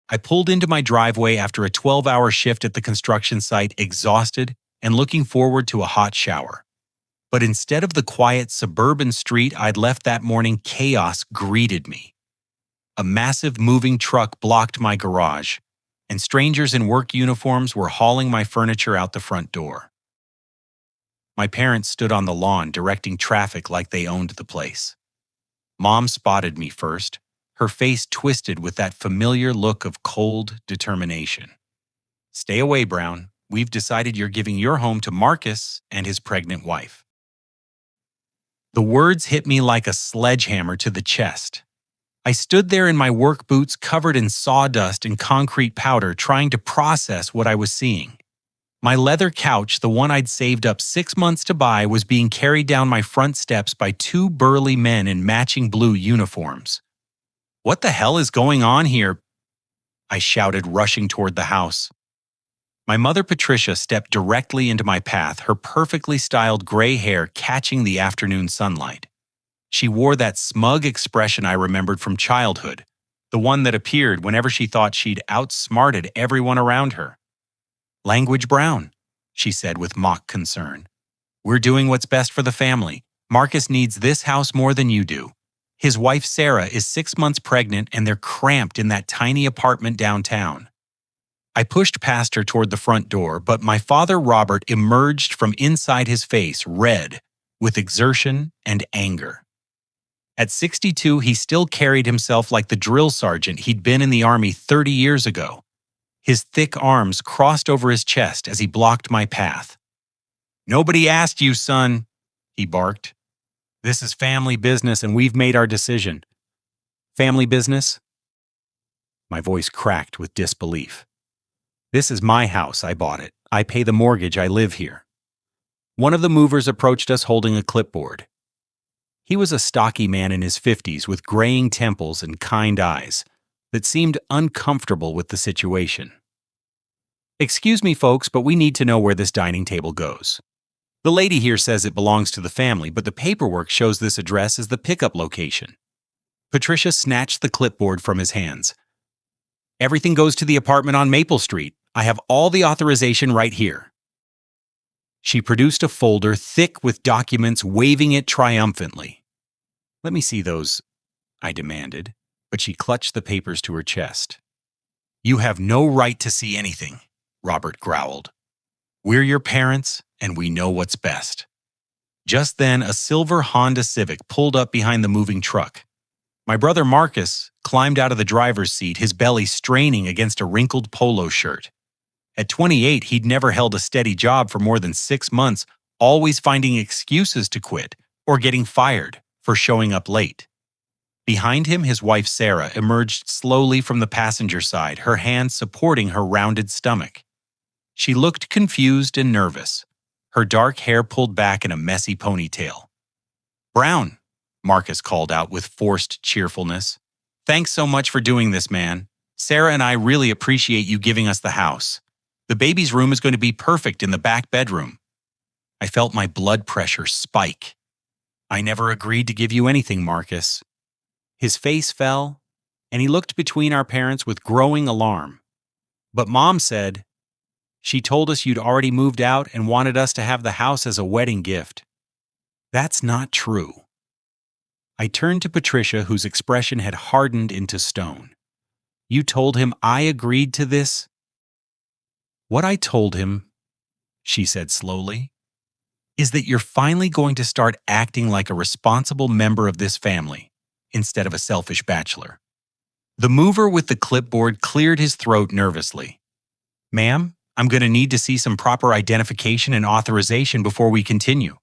I pulled into my driveway after a 12-hour shift at the construction site, exhausted and looking forward to a hot shower. But instead of the quiet suburban street I'd left that morning, chaos greeted me. A massive moving truck blocked my garage, and strangers in work uniforms were hauling my furniture out the front door. My parents stood on the lawn directing traffic like they owned the place. Mom spotted me first, her face twisted with that familiar look of cold determination. "Stay away, Brown. We've decided you're giving your home to Marcus and his pregnant wife." The words hit me like a sledgehammer to the chest. I stood there in my work boots covered in sawdust and concrete powder, trying to process what I was seeing. My leather couch, the one I'd saved up 6 months to buy, was being carried down my front steps by two burly men in matching blue uniforms. "What the hell is going on here?" I shouted, rushing toward the house. My mother, Patricia, stepped directly into my path, her perfectly styled gray hair catching the afternoon sunlight. She wore that smug expression I remembered from childhood, the one that appeared whenever she thought she'd outsmarted everyone around her. "Language, Brown," she said with mock concern. "We're doing what's best for the family. Marcus needs this house more than you do. His wife, Sarah, is 6 months pregnant, and they're cramped in that tiny apartment downtown." I pushed past her toward the front door, but my father, Robert, emerged from inside, his face red with exertion and anger. At 62, he still carried himself like the drill sergeant he'd been in the Army 30 years ago. His thick arms crossed over his chest as he blocked my path. "Nobody asked you, son," he barked. "This is family business, and we've made our decision." "Family business?" My voice cracked with disbelief. "This is my house. I bought it. I pay the mortgage. I live here." One of the movers approached us holding a clipboard. He was a stocky man in his 50s with graying temples and kind eyes that seemed uncomfortable with the situation. "Excuse me, folks, but we need to know where this dining table goes. The lady here says it belongs to the family, but the paperwork shows this address as the pickup location." Patricia snatched the clipboard from his hands. "Everything goes to the apartment on Maple Street. I have all the authorization right here." She produced a folder thick with documents, waving it triumphantly. "Let me see those," I demanded, but she clutched the papers to her chest. "You have no right to see anything," Robert growled. "We're your parents, and we know what's best." Just then, a silver Honda Civic pulled up behind the moving truck. My brother Marcus climbed out of the driver's seat, his belly straining against a wrinkled polo shirt. At 28, he'd never held a steady job for more than 6 months, always finding excuses to quit or getting fired for showing up late. Behind him, his wife Sarah emerged slowly from the passenger side, her hand supporting her rounded stomach. She looked confused and nervous, her dark hair pulled back in a messy ponytail. "Brown," Marcus called out with forced cheerfulness. "Thanks so much for doing this, man. Sarah and I really appreciate you giving us the house. The baby's room is going to be perfect in the back bedroom." I felt my blood pressure spike. "I never agreed to give you anything, Marcus." His face fell, and he looked between our parents with growing alarm. "But Mom said, she told us you'd already moved out and wanted us to have the house as a wedding gift." "That's not true." I turned to Patricia, whose expression had hardened into stone. "You told him I agreed to this?" "What I told him," she said slowly, "is that you're finally going to start acting like a responsible member of this family instead of a selfish bachelor." The mover with the clipboard cleared his throat nervously. "Ma'am, I'm going to need to see some proper identification and authorization before we continue.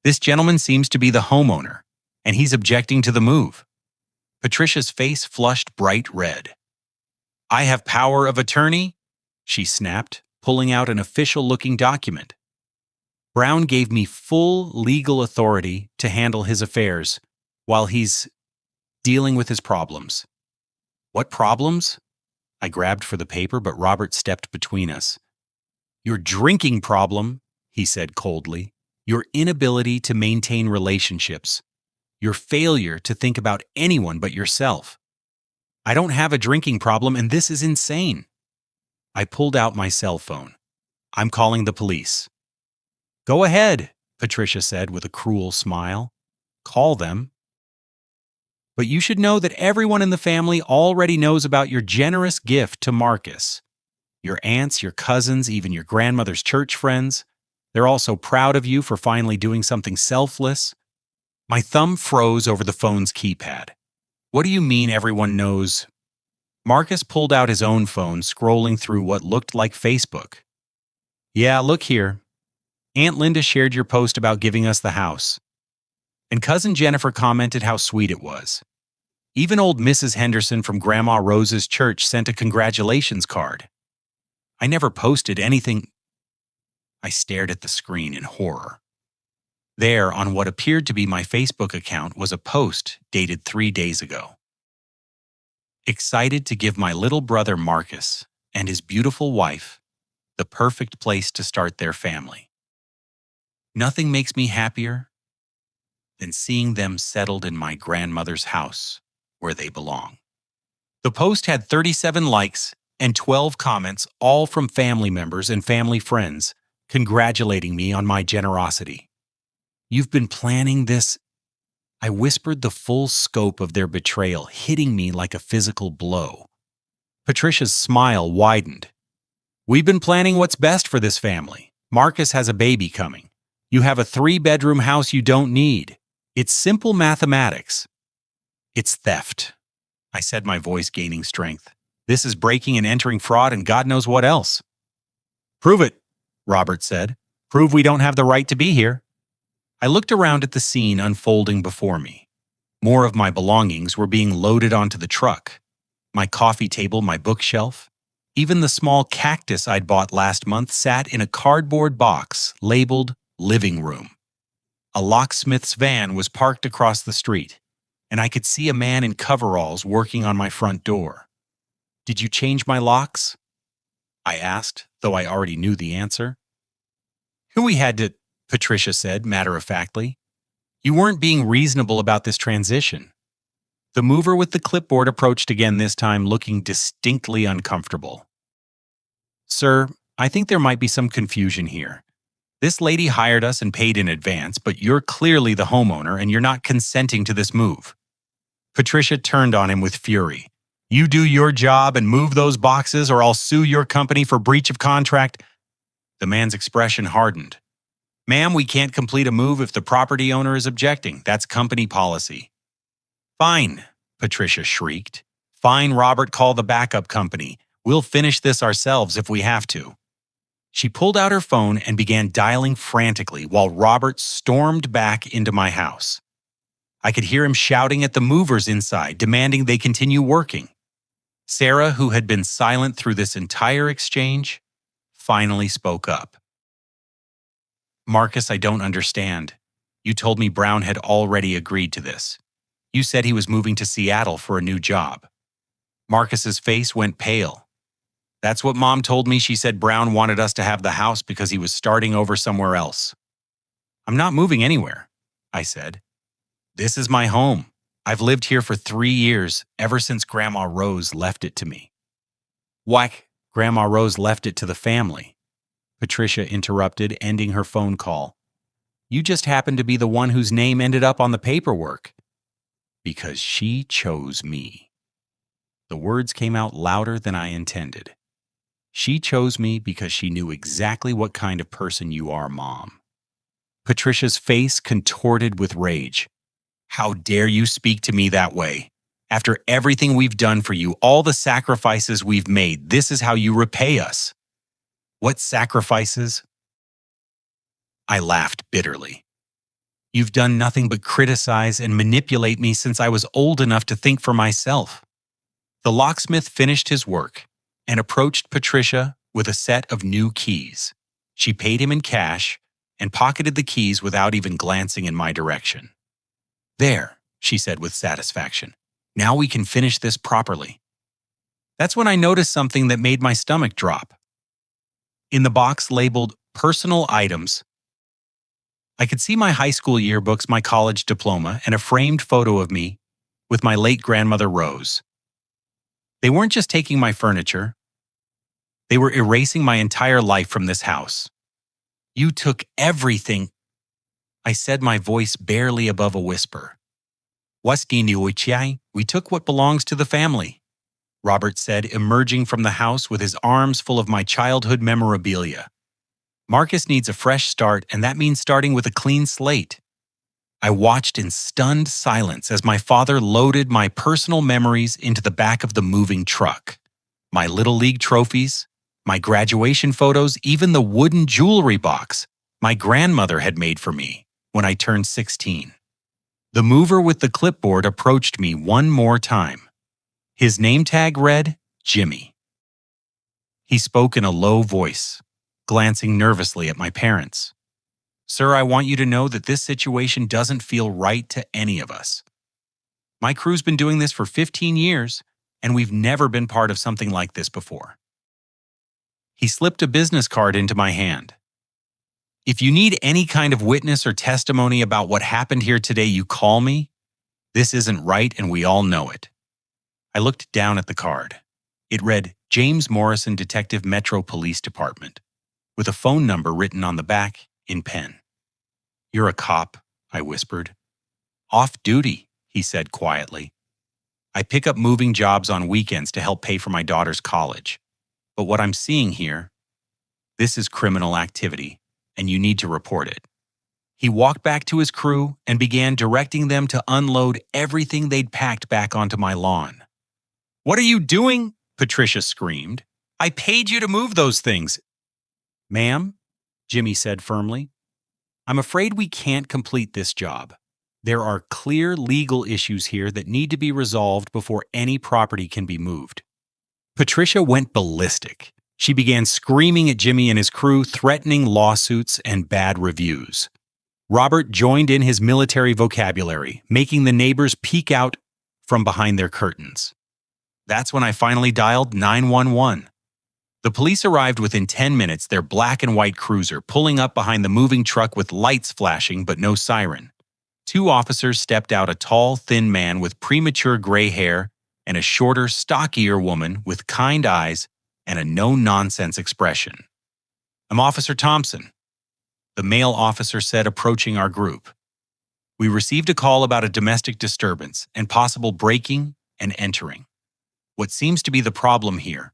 This gentleman seems to be the homeowner, and he's objecting to the move." Patricia's face flushed bright red. "I have power of attorney," she snapped, pulling out an official-looking document. "Brown gave me full legal authority to handle his affairs while he's dealing with his problems." "What problems?" I grabbed for the paper, but Robert stepped between us. "Your drinking problem," he said coldly. "Your inability to maintain relationships. Your failure to think about anyone but yourself." I don't have a drinking problem, and this is insane. I pulled out my cell phone. I'm calling the police. Go ahead, Patricia said with a cruel smile. Call them. But you should know that everyone in the family already knows about your generous gift to Marcus. Your aunts, your cousins, even your grandmother's church friends. They're all so proud of you for finally doing something selfless. My thumb froze over the phone's keypad. What do you mean everyone knows? Marcus pulled out his own phone, scrolling through what looked like Facebook. Yeah, look here. Aunt Linda shared your post about giving us the house. And Cousin Jennifer commented how sweet it was. Even old Mrs. Henderson from Grandma Rose's church sent a congratulations card. I never posted anything. I stared at the screen in horror. There, on what appeared to be my Facebook account, was a post dated 3 days ago. Excited to give my little brother Marcus and his beautiful wife the perfect place to start their family. Nothing makes me happier than seeing them settled in my grandmother's house where they belong. The post had 37 likes and 12 comments, all from family members and family friends, congratulating me on my generosity. You've been planning this. I whispered the full scope of their betrayal, hitting me like a physical blow. Patricia's smile widened. We've been planning what's best for this family. Marcus has a baby coming. You have a 3-bedroom house you don't need. It's simple mathematics. It's theft, I said, my voice gaining strength. This is breaking and entering fraud and God knows what else. Prove it, Robert said. Prove we don't have the right to be here. I looked around at the scene unfolding before me. More of my belongings were being loaded onto the truck. My coffee table, my bookshelf. Even the small cactus I'd bought last month sat in a cardboard box labeled living room. A locksmith's van was parked across the street, and I could see a man in coveralls working on my front door. Did you change my locks? I asked, though I already knew the answer. We had to, Patricia said matter-of-factly. You weren't being reasonable about this transition. The mover with the clipboard approached again, this time looking distinctly uncomfortable. Sir, I think there might be some confusion here. This lady hired us and paid in advance, but you're clearly the homeowner and you're not consenting to this move. Patricia turned on him with fury. You do your job and move those boxes or I'll sue your company for breach of contract. The man's expression hardened. Ma'am, we can't complete a move if the property owner is objecting. That's company policy. Fine, Patricia shrieked. Fine, Robert, call the backup company. We'll finish this ourselves if we have to. She pulled out her phone and began dialing frantically while Robert stormed back into my house. I could hear him shouting at the movers inside, demanding they continue working. Sarah, who had been silent through this entire exchange, finally spoke up. Marcus, I don't understand. You told me Brown had already agreed to this. You said he was moving to Seattle for a new job. Marcus's face went pale. That's what Mom told me. She said Brown wanted us to have the house because he was starting over somewhere else. I'm not moving anywhere, I said. This is my home. I've lived here for 3 years, ever since Grandma Rose left it to me. Whack, Grandma Rose left it to the family, Patricia interrupted, ending her phone call. You just happened to be the one whose name ended up on the paperwork. Because she chose me. The words came out louder than I intended. She chose me because she knew exactly what kind of person you are, Mom. Patricia's face contorted with rage. How dare you speak to me that way? After everything we've done for you, all the sacrifices we've made, this is how you repay us. What sacrifices? I laughed bitterly. You've done nothing but criticize and manipulate me since I was old enough to think for myself. The locksmith finished his work and approached Patricia with a set of new keys. She paid him in cash and pocketed the keys without even glancing in my direction. There, she said with satisfaction. Now we can finish this properly. That's when I noticed something that made my stomach drop. In the box labeled personal items, I could see my high school yearbooks, my college diploma, and a framed photo of me with my late grandmother Rose. They weren't just taking my furniture. They were erasing my entire life from this house. You took everything, I said, my voice barely above a whisper. We took what belongs to the family, Robert said, emerging from the house with his arms full of my childhood memorabilia. Marcus needs a fresh start, and that means starting with a clean slate. I watched in stunned silence as my father loaded my personal memories into the back of the moving truck. My Little League trophies, my graduation photos, even the wooden jewelry box my grandmother had made for me when I turned 16. The mover with the clipboard approached me one more time. His name tag read, Jimmy. He spoke in a low voice, glancing nervously at my parents. Sir, I want you to know that this situation doesn't feel right to any of us. My crew's been doing this for 15 years, and we've never been part of something like this before. He slipped a business card into my hand. If you need any kind of witness or testimony about what happened here today, you call me. This isn't right, and we all know it. I looked down at the card. It read, James Morrison, Detective, Metro Police Department, with a phone number written on the back in pen. You're a cop, I whispered. Off duty, he said quietly. I pick up moving jobs on weekends to help pay for my daughter's college. But what I'm seeing here, this is criminal activity, and you need to report it. He walked back to his crew and began directing them to unload everything they'd packed back onto my lawn. What are you doing? Patricia screamed. I paid you to move those things. Ma'am, Jimmy said firmly, I'm afraid we can't complete this job. There are clear legal issues here that need to be resolved before any property can be moved. Patricia went ballistic. She began screaming at Jimmy and his crew, threatening lawsuits and bad reviews. Robert joined in his military vocabulary, making the neighbors peek out from behind their curtains. That's when I finally dialed 911. The police arrived within 10 minutes, their black and white cruiser pulling up behind the moving truck with lights flashing but no siren. Two officers stepped out, a tall, thin man with premature gray hair and a shorter, stockier woman with kind eyes and a no-nonsense expression. I'm Officer Thompson, the male officer said, approaching our group. We received a call about a domestic disturbance and possible breaking and entering. What seems to be the problem here?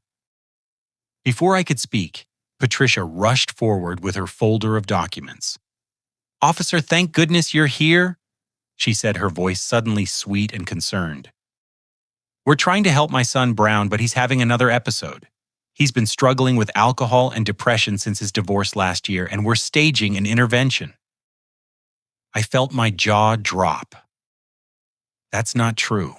Before I could speak, Patricia rushed forward with her folder of documents. Officer, thank goodness you're here, she said, her voice suddenly sweet and concerned. We're trying to help my son Brown, but he's having another episode. He's been struggling with alcohol and depression since his divorce last year, and we're staging an intervention. I felt my jaw drop. That's not true.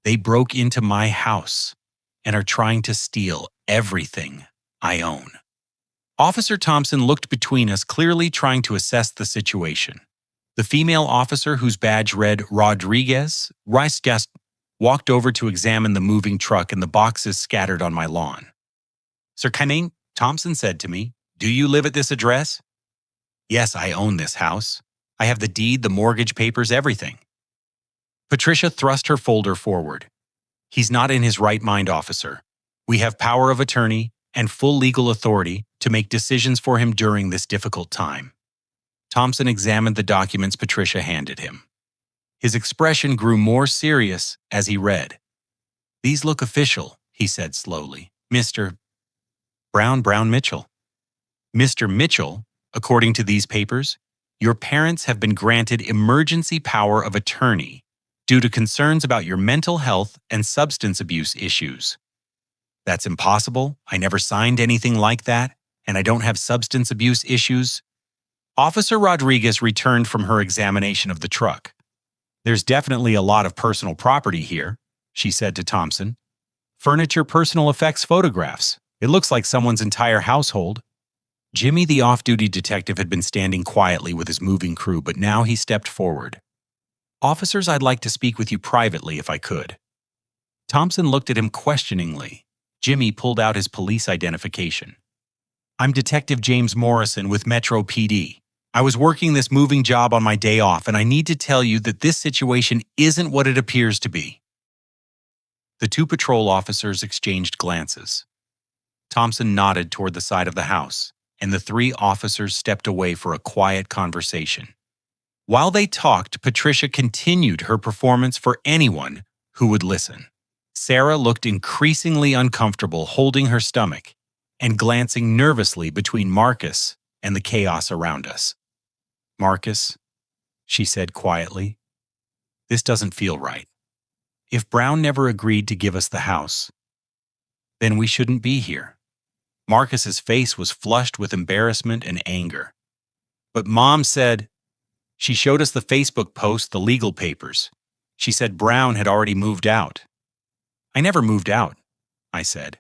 They broke into my house and are trying to steal everything I own. Officer Thompson looked between us, clearly trying to assess the situation. The female officer, whose badge read Rodriguez, Rice-Gast, walked over to examine the moving truck and the boxes scattered on my lawn. Sir Canning, Thompson said to me, do you live at this address? Yes, I own this house. I have the deed, the mortgage papers, everything. Patricia thrust her folder forward. He's not in his right mind, officer. We have power of attorney and full legal authority to make decisions for him during this difficult time. Thompson examined the documents Patricia handed him. His expression grew more serious as he read. These look official, he said slowly. Mr. Brown Mitchell. Mr. Mitchell, according to these papers, your parents have been granted emergency power of attorney due to concerns about your mental health and substance abuse issues. That's impossible. I never signed anything like that, and I don't have substance abuse issues. Officer Rodriguez returned from her examination of the truck. There's definitely a lot of personal property here, she said to Thompson. Furniture, personal effects, photographs. It looks like someone's entire household. Jimmy, the off-duty detective, had been standing quietly with his moving crew, but now he stepped forward. Officers, I'd like to speak with you privately if I could. Thompson looked at him questioningly. Jimmy pulled out his police identification. I'm Detective James Morrison with Metro PD. I was working this moving job on my day off, and I need to tell you that this situation isn't what it appears to be. The two patrol officers exchanged glances. Thompson nodded toward the side of the house, and the three officers stepped away for a quiet conversation. While they talked, Patricia continued her performance for anyone who would listen. Sarah looked increasingly uncomfortable holding her stomach and glancing nervously between Marcus and the chaos around us. "Marcus," she said quietly, "this doesn't feel right. If Brown never agreed to give us the house, then we shouldn't be here." Marcus's face was flushed with embarrassment and anger. "But Mom said—" She showed us the Facebook post, the legal papers. She said Brown had already moved out. "I never moved out," I said.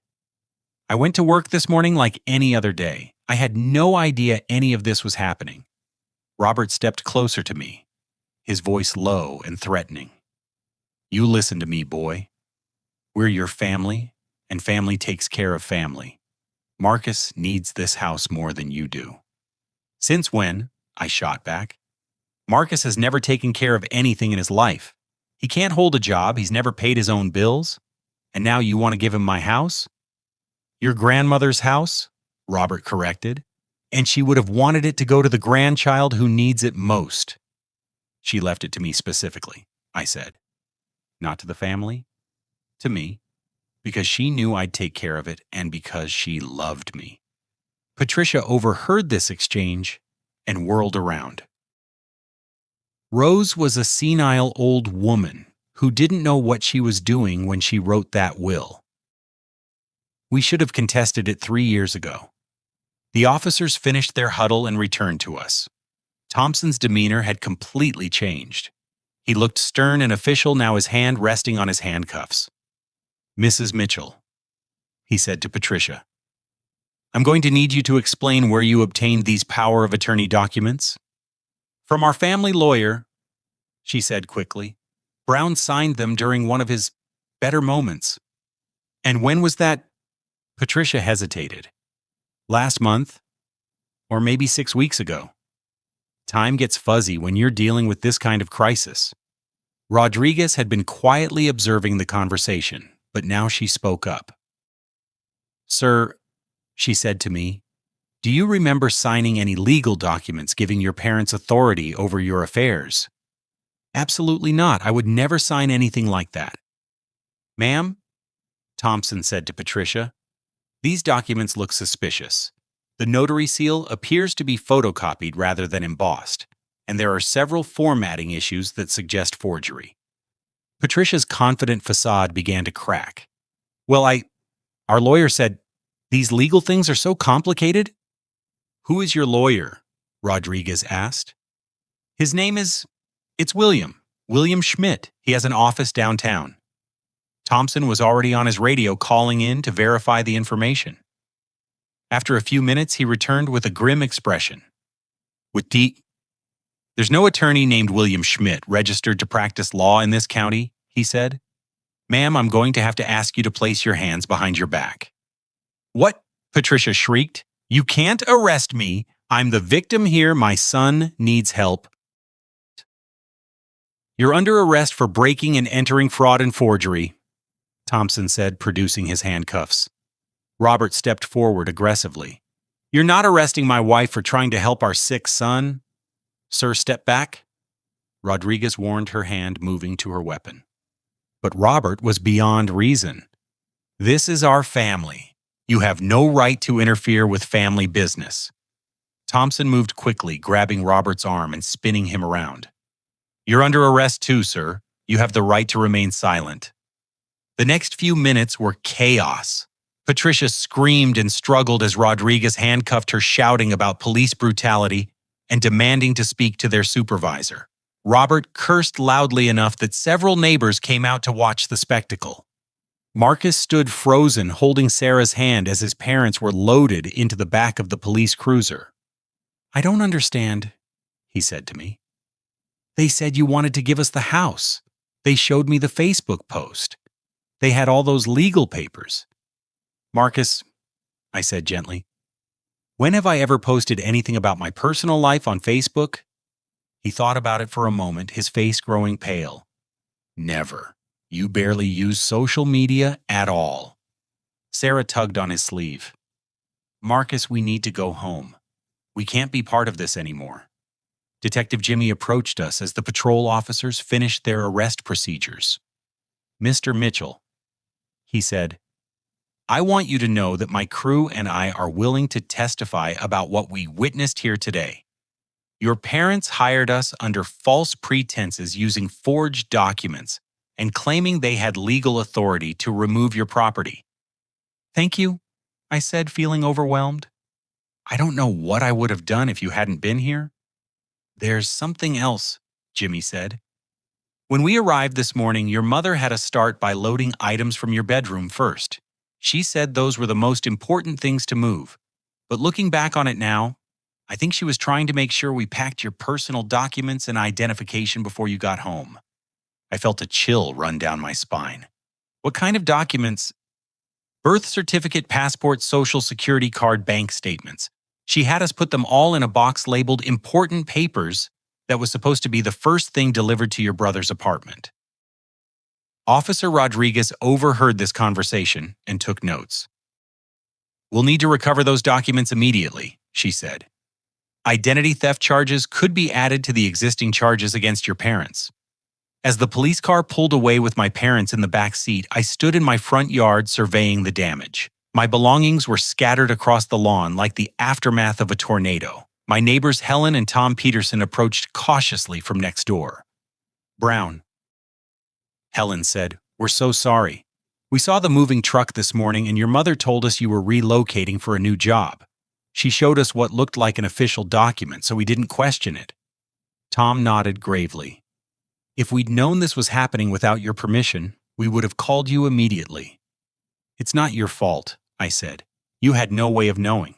"I went to work this morning like any other day. I had no idea any of this was happening." Robert stepped closer to me, his voice low and threatening. "You listen to me, boy. We're your family, and family takes care of family. Marcus needs this house more than you do." "Since when?" I shot back. "Marcus has never taken care of anything in his life. He can't hold a job, he's never paid his own bills. And now you want to give him my house?" "Your grandmother's house," Robert corrected. "And she would have wanted it to go to the grandchild who needs it most." "She left it to me specifically," I said. "Not to the family, to me, because she knew I'd take care of it and because she loved me." Patricia overheard this exchange and whirled around. Rose was a senile old woman who didn't know what she was doing when she wrote that will. We should have contested it 3 years ago. The officers finished their huddle and returned to us. Thompson's demeanor had completely changed. He looked stern and official, now his hand resting on his handcuffs. "Mrs. Mitchell," he said to Patricia, "I'm going to need you to explain where you obtained these power of attorney documents." "From our family lawyer," she said quickly. "Brown signed them during one of his better moments." "And when was that?" Patricia hesitated. "Last month, or maybe 6 weeks ago." Time gets fuzzy when you're dealing with this kind of crisis. Rodriguez had been quietly observing the conversation, but now she spoke up. "Sir," she said to me, "do you remember signing any legal documents giving your parents authority over your affairs?" "Absolutely not. I would never sign anything like that." "Ma'am," Thompson said to Patricia, "these documents look suspicious. The notary seal appears to be photocopied rather than embossed, and there are several formatting issues that suggest forgery." Patricia's confident facade began to crack. "Well, our lawyer said, these legal things are so complicated." "Who is your lawyer?" Rodriguez asked. "His name it's William Schmidt. He has an office downtown." Thompson was already on his radio calling in to verify the information. After a few minutes, he returned with a grim expression. "There's no attorney named William Schmidt registered to practice law in this county," he said. "Ma'am, I'm going to have to ask you to place your hands behind your back." "What?" Patricia shrieked. "You can't arrest me. I'm the victim here. My son needs help." "You're under arrest for breaking and entering fraud and forgery," Thompson said, producing his handcuffs. Robert stepped forward aggressively. "You're not arresting my wife for trying to help our sick son." "Sir, step back," Rodriguez warned, her hand moving to her weapon. But Robert was beyond reason. "This is our family. You have no right to interfere with family business." Thompson moved quickly, grabbing Robert's arm and spinning him around. "You're under arrest too, sir. You have the right to remain silent." The next few minutes were chaos. Patricia screamed and struggled as Rodriguez handcuffed her, shouting about police brutality and demanding to speak to their supervisor. Robert cursed loudly enough that several neighbors came out to watch the spectacle. Marcus stood frozen, holding Sarah's hand as his parents were loaded into the back of the police cruiser. "I don't understand," he said to me. "They said you wanted to give us the house. They showed me the Facebook post. They had all those legal papers." "Marcus," I said gently, "when have I ever posted anything about my personal life on Facebook?" He thought about it for a moment, his face growing pale. "Never." You barely use social media at all. Sarah tugged on his sleeve. Marcus, we need to go home. We can't be part of this anymore. Detective Jimmy approached us as the patrol officers finished their arrest procedures. Mr. Mitchell, he said, I want you to know that my crew and I are willing to testify about what we witnessed here today. Your parents hired us under false pretenses using forged documents and claiming they had legal authority to remove your property. Thank you, I said, feeling overwhelmed. I don't know what I would have done if you hadn't been here. There's something else, Jimmy said. When we arrived this morning, your mother had us start by loading items from your bedroom first. She said those were the most important things to move. But looking back on it now, I think she was trying to make sure we packed your personal documents and identification before you got home. I felt a chill run down my spine. What kind of documents? Birth certificate, passport, social security card, bank statements. She had us put them all in a box labeled important papers that was supposed to be the first thing delivered to your brother's apartment. Officer Rodriguez overheard this conversation and took notes. We'll need to recover those documents immediately, she said. Identity theft charges could be added to the existing charges against your parents. As the police car pulled away with my parents in the back seat, I stood in my front yard surveying the damage. My belongings were scattered across the lawn like the aftermath of a tornado. My neighbors Helen and Tom Peterson approached cautiously from next door. Brown, Helen said, we're so sorry. We saw the moving truck this morning and your mother told us you were relocating for a new job. She showed us what looked like an official document, so we didn't question it. Tom nodded gravely. If we'd known this was happening without your permission, we would have called you immediately. It's not your fault, I said. You had no way of knowing.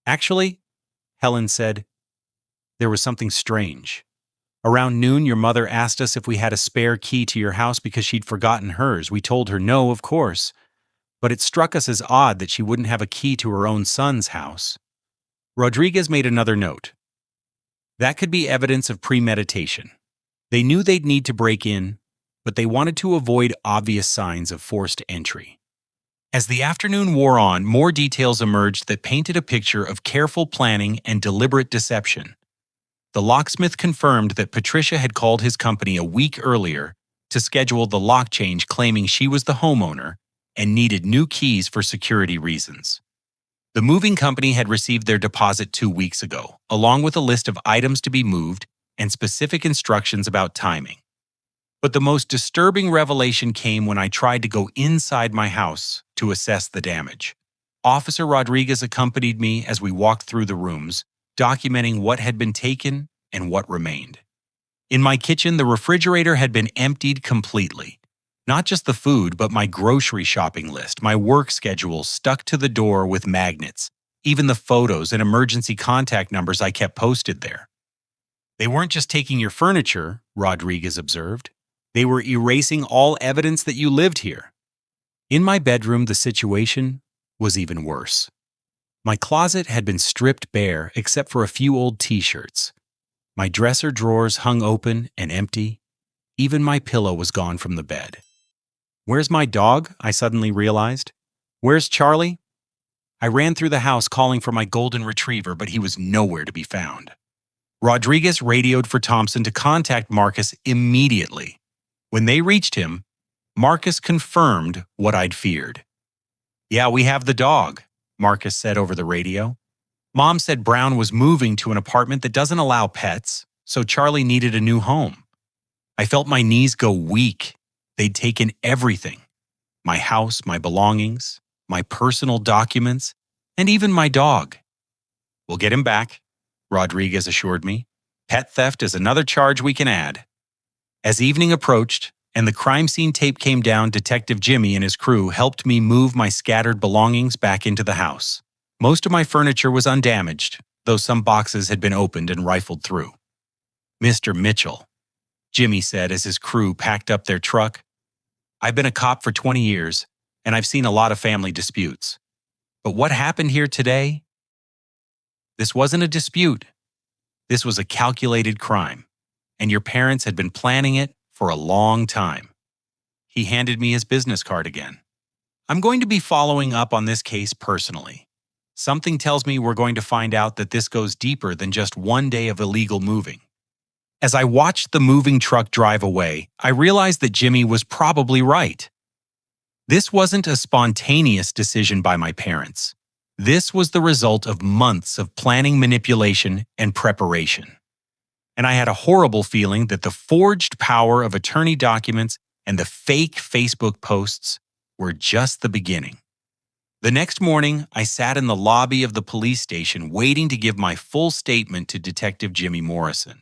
Actually, Helen said, there was something strange. Around noon, your mother asked us if we had a spare key to your house because she'd forgotten hers. We told her no, of course. But it struck us as odd that she wouldn't have a key to her own son's house. Rodriguez made another note. That could be evidence of premeditation. They knew they'd need to break in, but they wanted to avoid obvious signs of forced entry. As the afternoon wore on, more details emerged that painted a picture of careful planning and deliberate deception. The locksmith confirmed that Patricia had called his company a week earlier to schedule the lock change, claiming she was the homeowner and needed new keys for security reasons. The moving company had received their deposit 2 weeks ago, along with a list of items to be moved and specific instructions about timing. But the most disturbing revelation came when I tried to go inside my house to assess the damage. Officer Rodriguez accompanied me as we walked through the rooms, documenting what had been taken and what remained. In my kitchen, the refrigerator had been emptied completely. Not just the food, but my grocery shopping list, my work schedule stuck to the door with magnets, even the photos and emergency contact numbers I kept posted there. They weren't just taking your furniture, Rodriguez observed. They were erasing all evidence that you lived here. In my bedroom, the situation was even worse. My closet had been stripped bare except for a few old t-shirts. My dresser drawers hung open and empty. Even my pillow was gone from the bed. Where's my dog? I suddenly realized. Where's Charlie? I ran through the house calling for my golden retriever, but he was nowhere to be found. Rodriguez radioed for Thompson to contact Marcus immediately. When they reached him, Marcus confirmed what I'd feared. Yeah, we have the dog, Marcus said over the radio. Mom said Brown was moving to an apartment that doesn't allow pets, so Charlie needed a new home. I felt my knees go weak. They'd taken everything. My house, my belongings, my personal documents, and even my dog. We'll get him back, Rodriguez assured me. Pet theft is another charge we can add. As evening approached and the crime scene tape came down, Detective Jimmy and his crew helped me move my scattered belongings back into the house. Most of my furniture was undamaged, though some boxes had been opened and rifled through. Mr. Mitchell, Jimmy said as his crew packed up their truck. I've been a cop for 20 years, and I've seen a lot of family disputes. But what happened here today? This wasn't a dispute. This was a calculated crime, and your parents had been planning it for a long time. he handed me his business card again. I'm going to be following up on this case personally. Something tells me we're going to find out that this goes deeper than just one day of illegal moving. As I watched the moving truck drive away, I realized that Jimmy was probably right. This wasn't a spontaneous decision by my parents. This was the result of months of planning, manipulation, and preparation. And I had a horrible feeling that the forged power of attorney documents and the fake Facebook posts were just the beginning. The next morning, I sat in the lobby of the police station waiting to give my full statement to Detective Jimmy Morrison.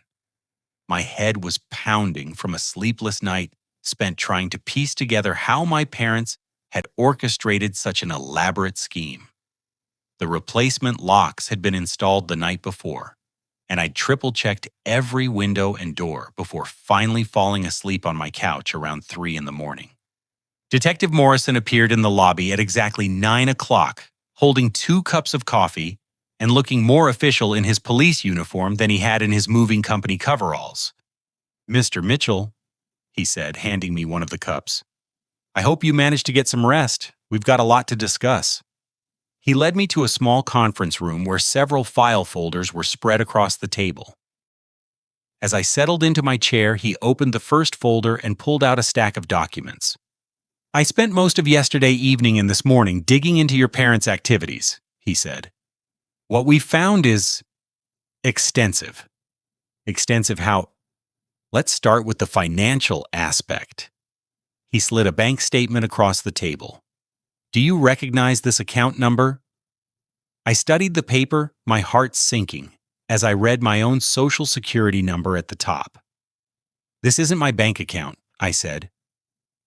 My head was pounding from a sleepless night spent trying to piece together how my parents had orchestrated such an elaborate scheme. The replacement locks had been installed the night before, and I'd triple-checked every window and door before finally falling asleep on my couch around 3 in the morning. Detective Morrison appeared in the lobby at exactly 9 o'clock, holding 2 cups of coffee and looking more official in his police uniform than he had in his moving company coveralls. "Mr. Mitchell," he said, handing me one of the cups, "I hope you managed to get some rest. We've got a lot to discuss." He led me to a small conference room where several file folders were spread across the table. As I settled into my chair, he opened the first folder and pulled out a stack of documents. "I spent most of yesterday evening and this morning digging into your parents' activities," he said. "What we found is extensive." Extensive how? Let's start with the financial aspect. He slid a bank statement across the table. "Do you recognize this account number?" I studied the paper, my heart sinking, as I read my own social security number at the top. "This isn't my bank account," I said.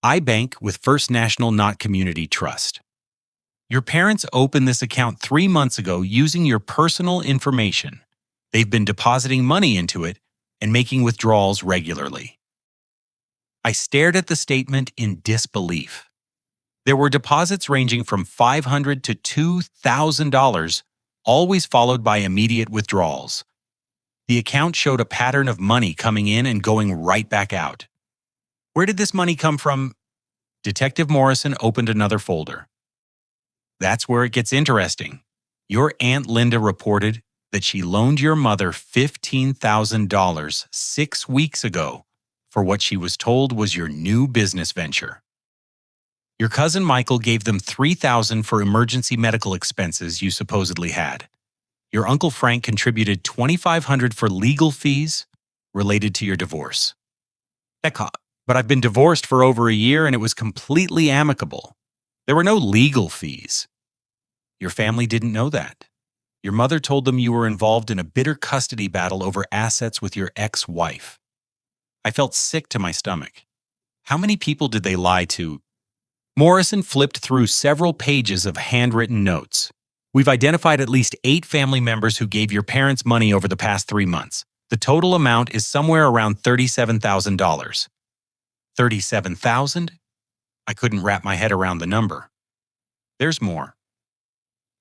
"I bank with First National Not Community Trust. Your parents opened this account 3 months ago using your personal information. They've been depositing money into it and making withdrawals regularly." I stared at the statement in disbelief. There were deposits ranging from $500 to $2,000, always followed by immediate withdrawals. The account showed a pattern of money coming in and going right back out. "Where did this money come from?" Detective Morrison opened another folder. "That's where it gets interesting. Your Aunt Linda reported that she loaned your mother $15,000 6 weeks ago for what she was told was your new business venture. Your cousin Michael gave them $3,000 for emergency medical expenses you supposedly had. Your Uncle Frank contributed $2,500 for legal fees related to your divorce. But I've been divorced for over a year and it was completely amicable. There were no legal fees." Your family didn't know that. Your mother told them you were involved in a bitter custody battle over assets with your ex-wife. I felt sick to my stomach. How many people did they lie to? Morrison flipped through several pages of handwritten notes. "We've identified at least 8 family members who gave your parents money over the past 3 months. The total amount is somewhere around $37,000. $37,000? I couldn't wrap my head around the number. "There's more.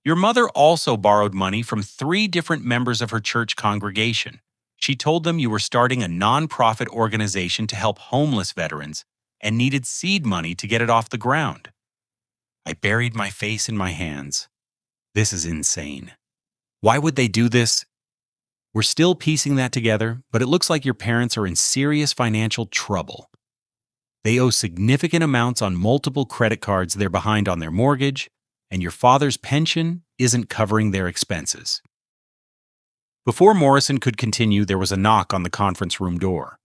Your mother also borrowed money from 3 different members of her church congregation. She told them you were starting a non-profit organization to help homeless veterans and needed seed money to get it off the ground." I buried my face in my hands. This is insane. Why would they do this? We're still piecing that together, but it looks like your parents are in serious financial trouble. They owe significant amounts on multiple credit cards they're behind on their mortgage, and your father's pension isn't covering their expenses. Before Morrison could continue, there was a knock on the conference room door.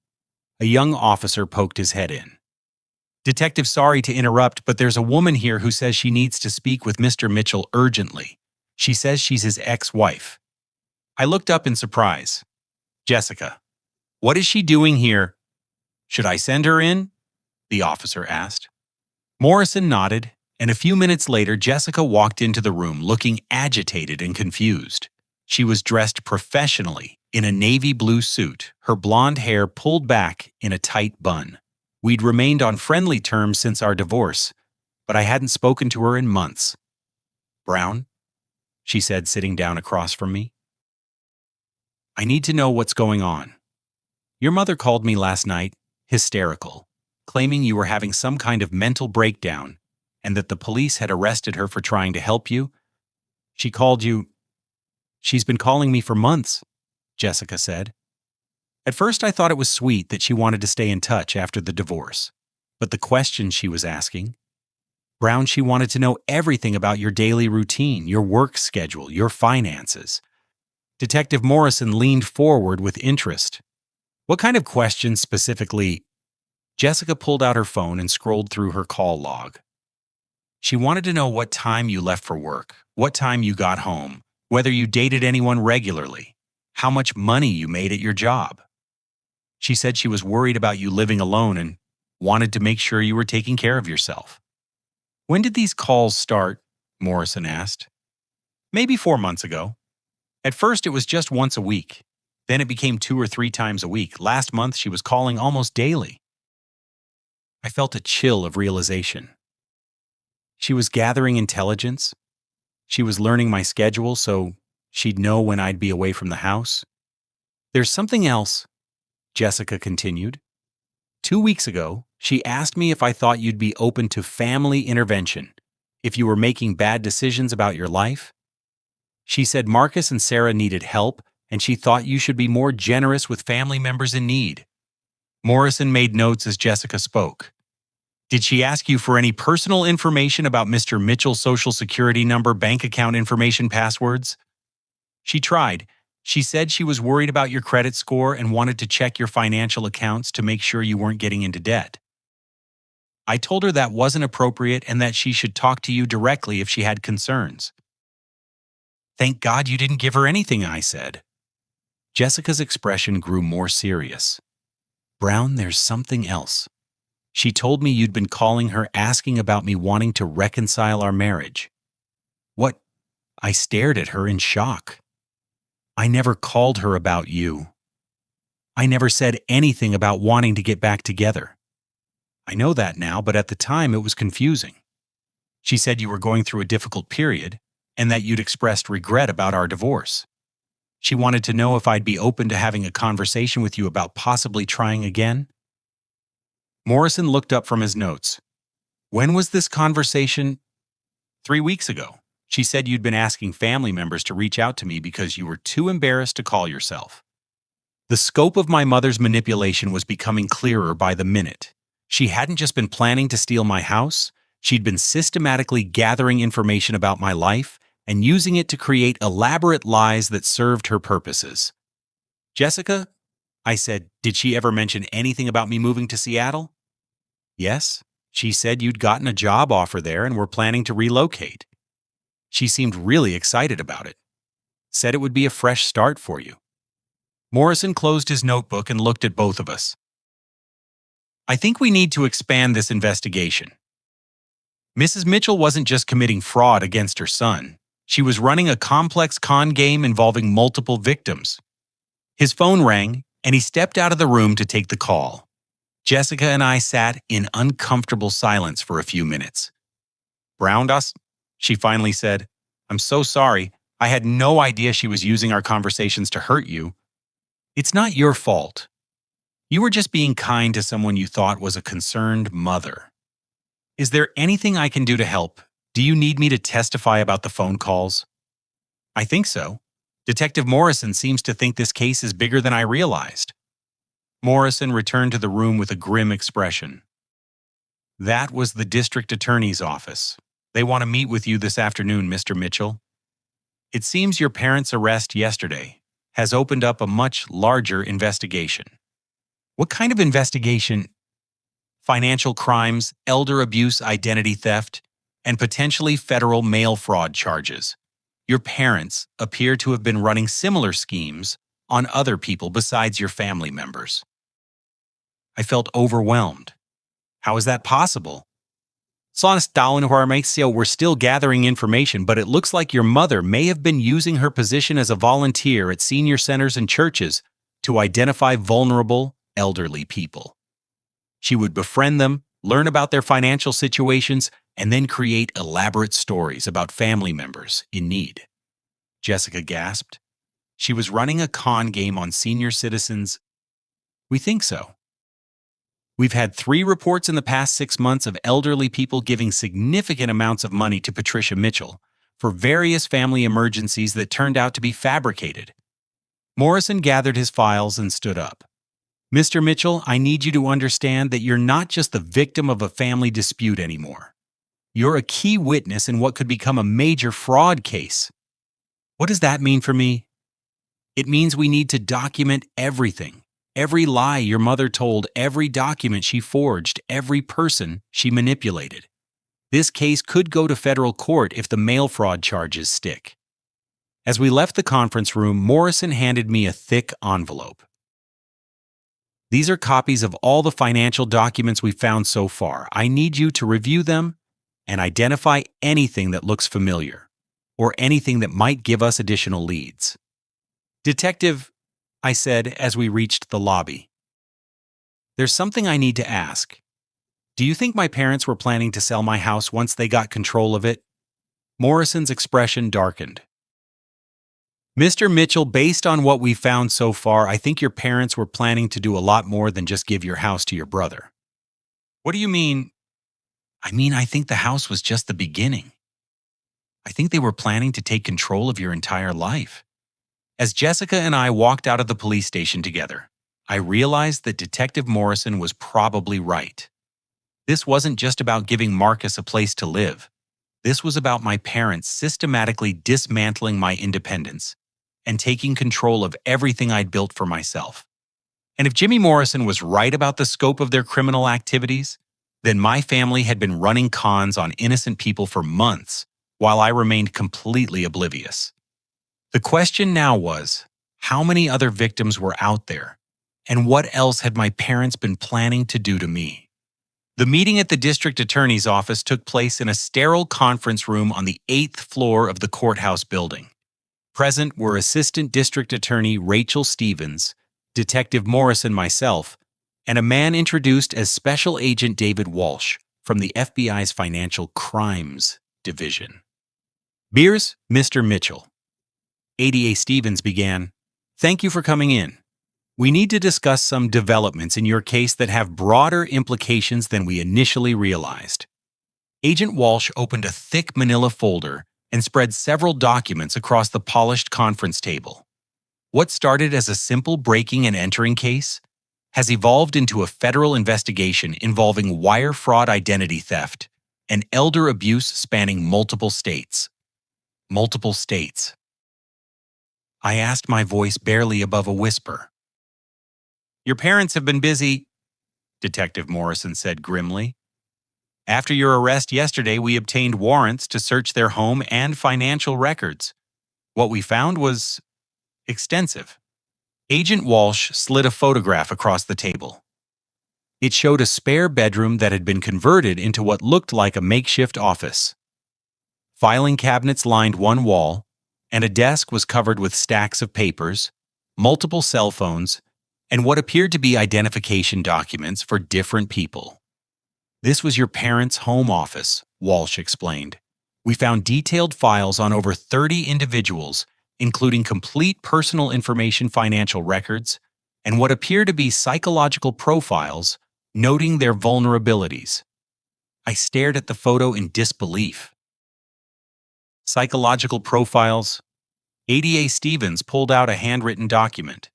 A young officer poked his head in. "Detective, sorry to interrupt, but there's a woman here who says she needs to speak with Mr. Mitchell urgently. She says she's his ex-wife." I looked up in surprise. "Jessica, what is she doing here?" "Should I send her in?" the officer asked. Morrison nodded, and a few minutes later, Jessica walked into the room looking agitated and confused. She was dressed professionally in a navy blue suit, her blonde hair pulled back in a tight bun. We'd remained on friendly terms since our divorce, but I hadn't spoken to her in months. "Brown," she said, sitting down across from me, "I need to know what's going on. Your mother called me last night, hysterical. claiming you were having some kind of mental breakdown and that the police had arrested her for trying to help you. She called you. She's been calling me for months, Jessica said. At first, I thought it was sweet that she wanted to stay in touch after the divorce. But the questions she was asking, Brown, she wanted to know everything about your daily routine, your work schedule, your finances. Detective Morrison leaned forward with interest. What kind of questions specifically? Jessica pulled out her phone and scrolled through her call log. She wanted to know what time you left for work, what time you got home, whether you dated anyone regularly, how much money you made at your job. She said she was worried about you living alone and wanted to make sure you were taking care of yourself. When did these calls start? Morrison asked. Maybe 4 months ago. At first, it was just once a week. Then it became 2 or 3 times a week. Last month, she was calling almost daily. I felt a chill of realization. She was gathering intelligence. She was learning my schedule so she'd know when I'd be away from the house. There's something else, Jessica continued. 2 weeks ago, she asked me if I thought you'd be open to family intervention, if you were making bad decisions about your life. She said Marcus and Sarah needed help, and she thought you should be more generous with family members in need. Morrison made notes as Jessica spoke. Did she ask you for any personal information about Mr. Mitchell's social security number, bank account information, passwords? She tried. She said she was worried about your credit score and wanted to check your financial accounts to make sure you weren't getting into debt. I told her that wasn't appropriate and that she should talk to you directly if she had concerns. Thank God you didn't give her anything, I said. Jessica's expression grew more serious. Brown, there's something else. She told me you'd been calling her asking about me wanting to reconcile our marriage. What? I stared at her in shock. I never called her about you. I never said anything about wanting to get back together. I know that now, but at the time it was confusing. She said you were going through a difficult period and that you'd expressed regret about our divorce. She wanted to know if I'd be open to having a conversation with you about possibly trying again. Morrison looked up from his notes. When was this conversation? 3 weeks ago. She said you'd been asking family members to reach out to me because you were too embarrassed to call yourself. The scope of my mother's manipulation was becoming clearer by the minute. She hadn't just been planning to steal my house, she'd been systematically gathering information about my life and using it to create elaborate lies that served her purposes. Jessica, I said, did she ever mention anything about me moving to Seattle? Yes, she said you'd gotten a job offer there and were planning to relocate. She seemed really excited about it. Said it would be a fresh start for you. Morrison closed his notebook and looked at both of us. I think we need to expand this investigation. Mrs. Mitchell wasn't just committing fraud against her son. She was running a complex con game involving multiple victims. His phone rang, and he stepped out of the room to take the call. Jessica and I sat in uncomfortable silence for a few minutes. Brown us? She finally said, I'm so sorry. I had no idea she was using our conversations to hurt you. It's not your fault. You were just being kind to someone you thought was a concerned mother. Is there anything I can do to help? Do you need me to testify about the phone calls? I think so. Detective Morrison seems to think this case is bigger than I realized. Morrison returned to the room with a grim expression. That was the district attorney's office. They want to meet with you this afternoon, Mr. Mitchell. It seems your parents' arrest yesterday has opened up a much larger investigation. What kind of investigation? Financial crimes, elder abuse, identity theft, and potentially federal mail fraud charges. Your parents appear to have been running similar schemes on other people besides your family members. I felt overwhelmed. How is that possible? We're still gathering information, but it looks like your mother may have been using her position as a volunteer at senior centers and churches to identify vulnerable, elderly people. She would befriend them, learn about their financial situations, and then create elaborate stories about family members in need. Jessica gasped. She was running a con game on senior citizens. We think so. We've had 3 reports in the past 6 months of elderly people giving significant amounts of money to Patricia Mitchell for various family emergencies that turned out to be fabricated. Morrison gathered his files and stood up. Mr. Mitchell, I need you to understand that you're not just the victim of a family dispute anymore. You're a key witness in what could become a major fraud case. What does that mean for me? It means we need to document everything. Every lie your mother told, every document she forged, every person she manipulated. This case could go to federal court if the mail fraud charges stick. As we left the conference room, Morrison handed me a thick envelope. These are copies of all the financial documents we've found so far. I need you to review them and identify anything that looks familiar or anything that might give us additional leads. Detective, I said as we reached the lobby, there's something I need to ask. Do you think my parents were planning to sell my house once they got control of it? Morrison's expression darkened. Mr. Mitchell, based on what we've found so far, I think your parents were planning to do a lot more than just give your house to your brother. What do you mean? I think the house was just the beginning. I think they were planning to take control of your entire life. As Jessica and I walked out of the police station together, I realized that Detective Morrison was probably right. This wasn't just about giving Marcus a place to live. This was about my parents systematically dismantling my independence and taking control of everything I'd built for myself. And if Jimmy Morrison was right about the scope of their criminal activities, then my family had been running cons on innocent people for months while I remained completely oblivious. The question now was, how many other victims were out there, and what else had my parents been planning to do to me? The meeting at the district attorney's office took place in a sterile conference room on the 8th floor of the courthouse building. Present were Assistant District Attorney Rachel Stevens, Detective Morrison, myself, and a man introduced as Special Agent David Walsh from the FBI's Financial Crimes Division. Beers, Mr. Mitchell. ADA Stevens began, "Thank you for coming in. We need to discuss some developments in your case that have broader implications than we initially realized." Agent Walsh opened a thick manila folder and spread several documents across the polished conference table. What started as a simple breaking and entering case has evolved into a federal investigation involving wire fraud, identity theft, and elder abuse spanning multiple states. Multiple states. I asked, my voice barely above a whisper. "Your parents have been busy," Detective Morrison said grimly. "After your arrest yesterday, we obtained warrants to search their home and financial records. What we found was extensive." Agent Walsh slid a photograph across the table. It showed a spare bedroom that had been converted into what looked like a makeshift office. Filing cabinets lined one wall, and a desk was covered with stacks of papers, multiple cell phones, and what appeared to be identification documents for different people. "This was your parents' home office," Walsh explained. "We found detailed files on over 30 individuals, including complete personal information, financial records, and what appear to be psychological profiles noting their vulnerabilities." I stared at the photo in disbelief. Psychological profiles? ADA Stevens pulled out a handwritten document.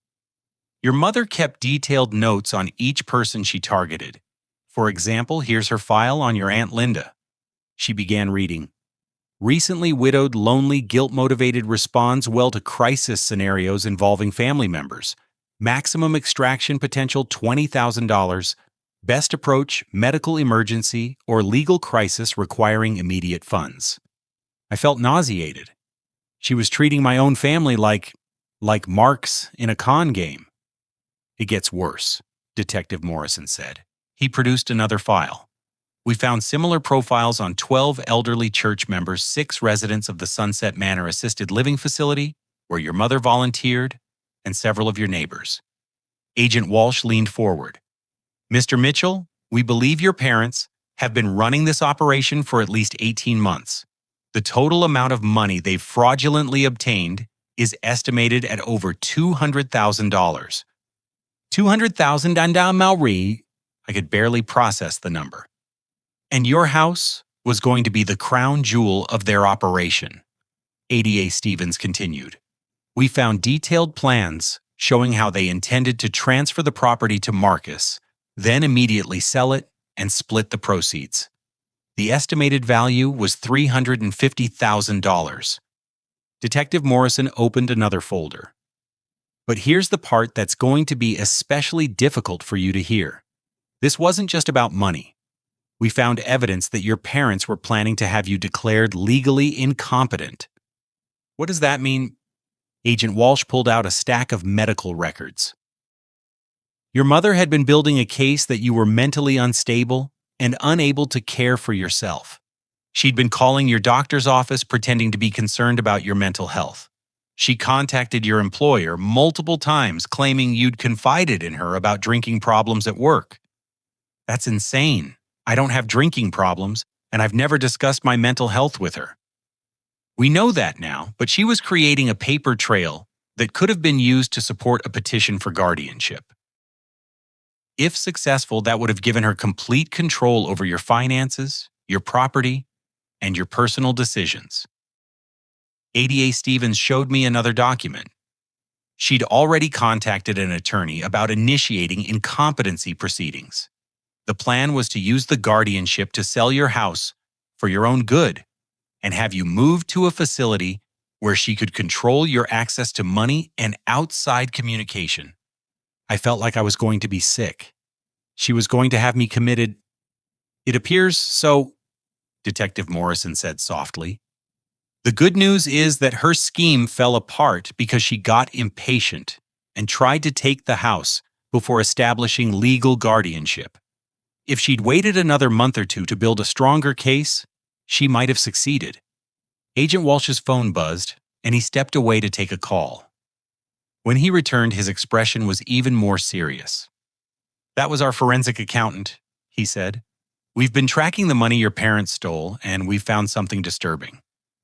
"Your mother kept detailed notes on each person she targeted. For example, here's her file on your Aunt Linda." She began reading. "Recently widowed, lonely, guilt-motivated, responds well to crisis scenarios involving family members. Maximum extraction potential $20,000. Best approach, medical emergency or legal crisis requiring immediate funds." I felt nauseated. She was treating my own family like marks in a con game. "It gets worse," Detective Morrison said. He produced another file. "We found similar profiles on 12 elderly church members, 6 residents of the Sunset Manor Assisted Living Facility, where your mother volunteered, and several of your neighbors." Agent Walsh leaned forward. "Mr. Mitchell, we believe your parents have been running this operation for at least 18 months. The total amount of money they've fraudulently obtained is estimated at over $200,000. $200,000 Maori," I could barely process the number. And your house was going to be the crown jewel of their operation, ADA Stevens continued. We found detailed plans showing how they intended to transfer the property to Marcus, then immediately sell it and split the proceeds. The estimated value was $350,000. Detective Morrison opened another folder. But here's the part that's going to be especially difficult for you to hear. This wasn't just about money. We found evidence that your parents were planning to have you declared legally incompetent. What does that mean? Agent Walsh pulled out a stack of medical records. Your mother had been building a case that you were mentally unstable and unable to care for yourself. She'd been calling your doctor's office pretending to be concerned about your mental health. She contacted your employer multiple times claiming you'd confided in her about drinking problems at work. That's insane. I don't have drinking problems, and I've never discussed my mental health with her. We know that now, but she was creating a paper trail that could have been used to support a petition for guardianship. If successful, that would have given her complete control over your finances, your property, and your personal decisions. ADA Stevens showed me another document. She'd already contacted an attorney about initiating incompetency proceedings. The plan was to use the guardianship to sell your house for your own good and have you moved to a facility where she could control your access to money and outside communication. I felt like I was going to be sick. She was going to have me committed. It appears so, Detective Morrison said softly. The good news is that her scheme fell apart because she got impatient and tried to take the house before establishing legal guardianship. If she'd waited another month or two to build a stronger case, she might have succeeded. Agent Walsh's phone buzzed, and he stepped away to take a call. When he returned, his expression was even more serious. That was our forensic accountant, he said. We've been tracking the money your parents stole, and we've found something disturbing.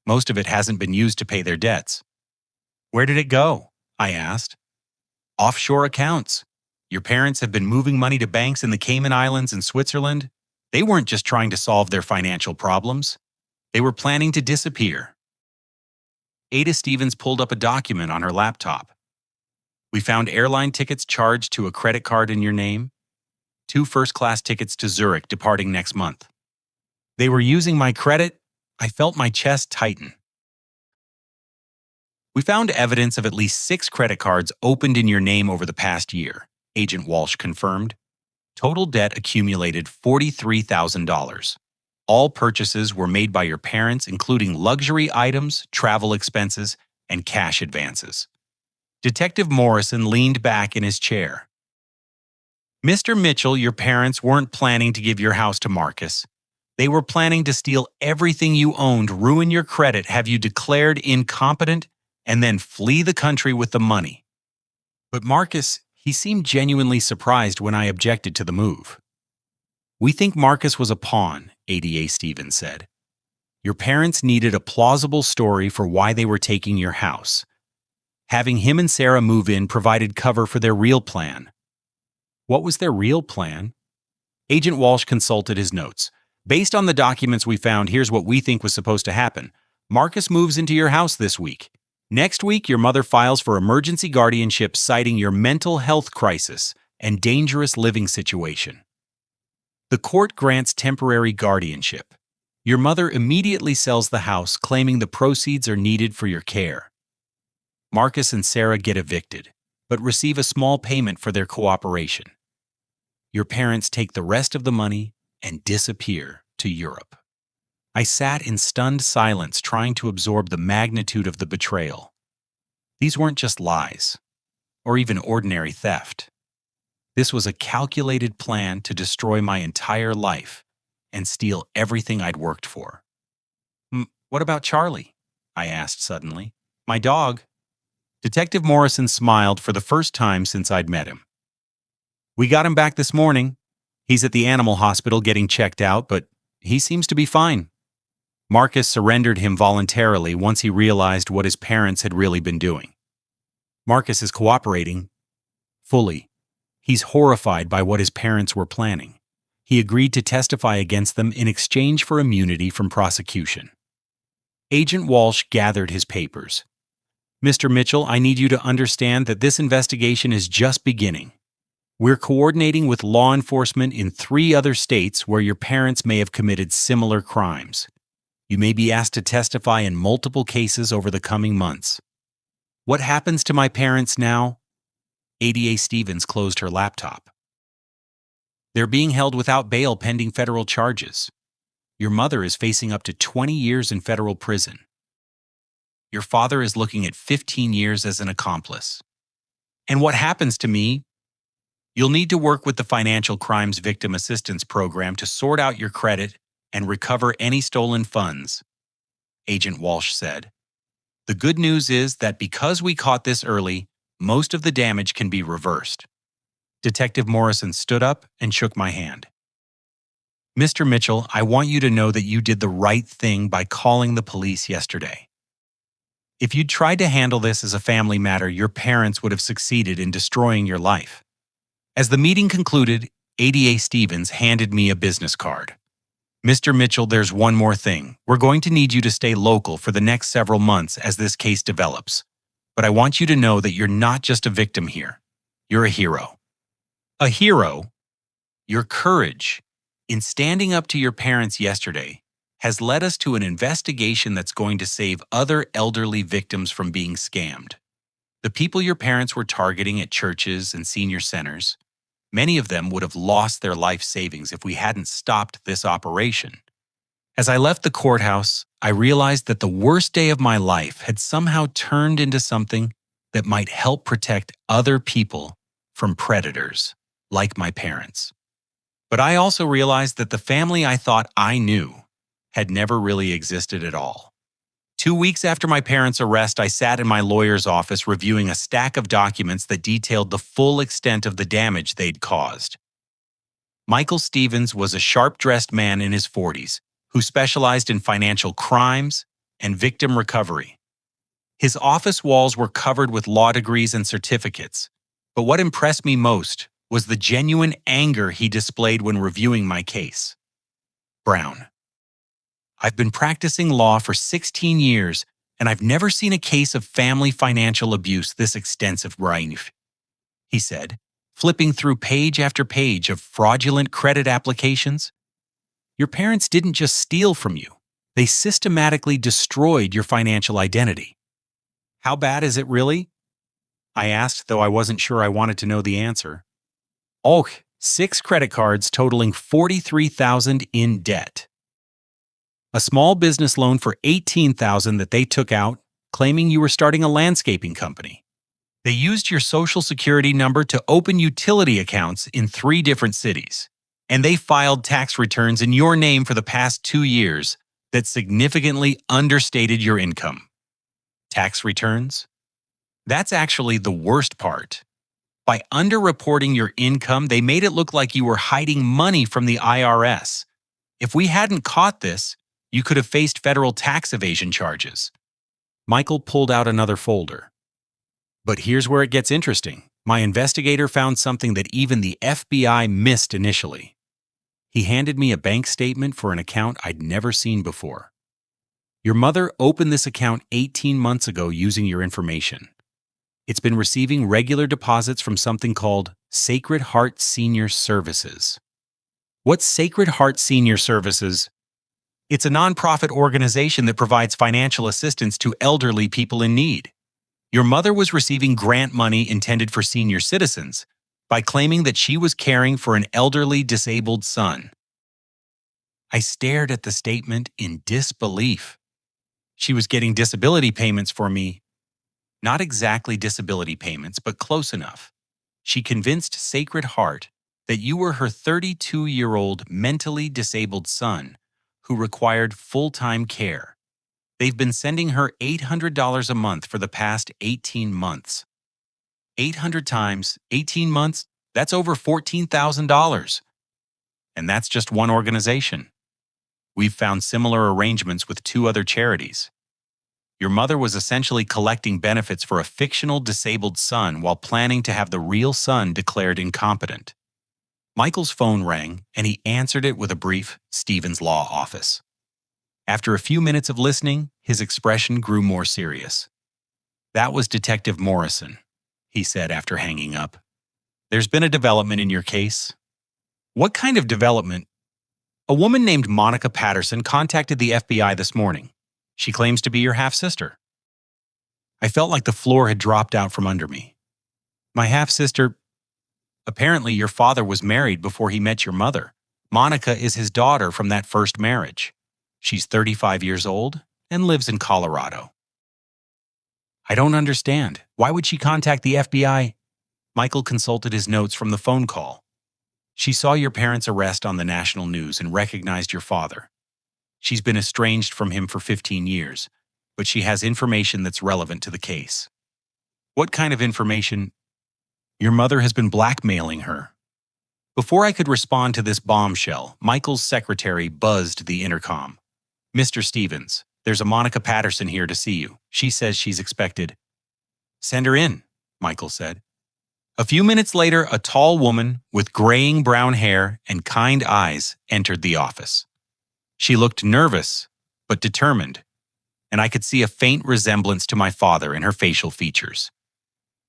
Most of it hasn't been used to pay their debts. Where did it go? I asked. Offshore accounts. Your parents have been moving money to banks in the Cayman Islands and Switzerland. They weren't just trying to solve their financial problems. They were planning to disappear. Ada Stevens pulled up a document on her laptop. We found airline tickets charged to a credit card in your name, 2 first-class tickets to Zurich departing next month. They were using my credit. I felt my chest tighten. We found evidence of at least 6 credit cards opened in your name over the past year, Agent Walsh confirmed. Total debt accumulated $43,000. All purchases were made by your parents, including luxury items, travel expenses, and cash advances. Detective Morrison leaned back in his chair. Mr. Mitchell, your parents weren't planning to give your house to Marcus. They were planning to steal everything you owned, ruin your credit, have you declared incompetent, and then flee the country with the money. But Marcus, he seemed genuinely surprised when I objected to the move. We think Marcus was a pawn, ADA Stevens said. Your parents needed a plausible story for why they were taking your house. Having him and Sarah move in provided cover for their real plan. What was their real plan? Agent Walsh consulted his notes. Based on the documents we found, here's what we think was supposed to happen. Marcus moves into your house this week. Next week, your mother files for emergency guardianship citing your mental health crisis and dangerous living situation. The court grants temporary guardianship. Your mother immediately sells the house, claiming the proceeds are needed for your care. Marcus and Sarah get evicted, but receive a small payment for their cooperation. Your parents take the rest of the money and disappear to Europe. I sat in stunned silence, trying to absorb the magnitude of the betrayal. These weren't just lies, or even ordinary theft. This was a calculated plan to destroy my entire life and steal everything I'd worked for. What about Charlie? I asked suddenly. My dog? Detective Morrison smiled for the first time since I'd met him. We got him back this morning. He's at the animal hospital getting checked out, but he seems to be fine. Marcus surrendered him voluntarily once he realized what his parents had really been doing. Marcus is cooperating fully. He's horrified by what his parents were planning. He agreed to testify against them in exchange for immunity from prosecution. Agent Walsh gathered his papers. Mr. Mitchell, I need you to understand that this investigation is just beginning. We're coordinating with law enforcement in 3 other states where your parents may have committed similar crimes. You may be asked to testify in multiple cases over the coming months. What happens to my parents now? ADA Stevens closed her laptop. They're being held without bail pending federal charges. Your mother is facing up to 20 years in federal prison. Your father is looking at 15 years as an accomplice. And what happens to me? You'll need to work with the Financial Crimes Victim Assistance Program to sort out your credit and recover any stolen funds, Agent Walsh said. The good news is that because we caught this early, most of the damage can be reversed. Detective Morrison stood up and shook my hand. Mr. Mitchell, I want you to know that you did the right thing by calling the police yesterday. If you'd tried to handle this as a family matter, your parents would have succeeded in destroying your life. As the meeting concluded, ADA Stevens handed me a business card. Mr. Mitchell, there's one more thing. We're going to need you to stay local for the next several months as this case develops. But I want you to know that you're not just a victim here. You're a hero. A hero? Your courage in standing up to your parents yesterday has led us to an investigation that's going to save other elderly victims from being scammed. The people your parents were targeting at churches and senior centers, many of them would have lost their life savings if we hadn't stopped this operation. As I left the courthouse, I realized that the worst day of my life had somehow turned into something that might help protect other people from predators, like my parents. But I also realized that the family I thought I knew had never really existed at all. 2 weeks after my parents' arrest, I sat in my lawyer's office reviewing a stack of documents that detailed the full extent of the damage they'd caused. Michael Stevens was a sharp-dressed man in his 40s who specialized in financial crimes and victim recovery. His office walls were covered with law degrees and certificates, but what impressed me most was the genuine anger he displayed when reviewing my case. Brown. I've been practicing law for 16 years, and I've never seen a case of family financial abuse this extensive, Brian, he said, flipping through page after page of fraudulent credit applications. Your parents didn't just steal from you. They systematically destroyed your financial identity. How bad is it really? I asked, though I wasn't sure I wanted to know the answer. Oh, 6 credit cards totaling $43,000 in debt. A small business loan for $18,000 that they took out, claiming you were starting a landscaping company. They used your social security number to open utility accounts in 3 different cities, and they filed tax returns in your name for the past 2 years that significantly understated your income. Tax returns? That's actually the worst part. By underreporting your income, they made it look like you were hiding money from the IRS. If we hadn't caught this, you could have faced federal tax evasion charges. Michael pulled out another folder. But here's where it gets interesting. My investigator found something that even the FBI missed initially. He handed me a bank statement for an account I'd never seen before. Your mother opened this account 18 months ago using your information. It's been receiving regular deposits from something called Sacred Heart Senior Services. What's Sacred Heart Senior Services? It's a nonprofit organization that provides financial assistance to elderly people in need. Your mother was receiving grant money intended for senior citizens by claiming that she was caring for an elderly disabled son. I stared at the statement in disbelief. She was getting disability payments for me. Not exactly disability payments, but close enough. She convinced Sacred Heart that you were her 32-year-old mentally disabled son who required full-time care. They've been sending her $800 a month for the past 18 months. 800 times 18 months, that's over $14,000. And that's just one organization. We've found similar arrangements with 2 other charities. Your mother was essentially collecting benefits for a fictional disabled son while planning to have the real son declared incompetent. Michael's phone rang, and he answered it with a brief Stevens Law Office. After a few minutes of listening, his expression grew more serious. "That was Detective Morrison," he said after hanging up. "There's been a development in your case." "What kind of development?" "A woman named Monica Patterson contacted the FBI this morning. She claims to be your half-sister." I felt like the floor had dropped out from under me. "My half-sister? Apparently your father was married before he met your mother. Monica is his daughter from that first marriage. She's 35 years old and lives in Colorado." "I don't understand. Why would she contact the FBI?" Michael consulted his notes from the phone call. "She saw your parents' arrest on the national news and recognized your father. She's been estranged from him for 15 years, but she has information that's relevant to the case." "What kind of information?" "Your mother has been blackmailing her." Before I could respond to this bombshell, Michael's secretary buzzed the intercom. "Mr. Stevens, there's a Monica Patterson here to see you. She says she's expected." "Send her in," Michael said. A few minutes later, a tall woman with graying brown hair and kind eyes entered the office. She looked nervous, but determined, and I could see a faint resemblance to my father in her facial features.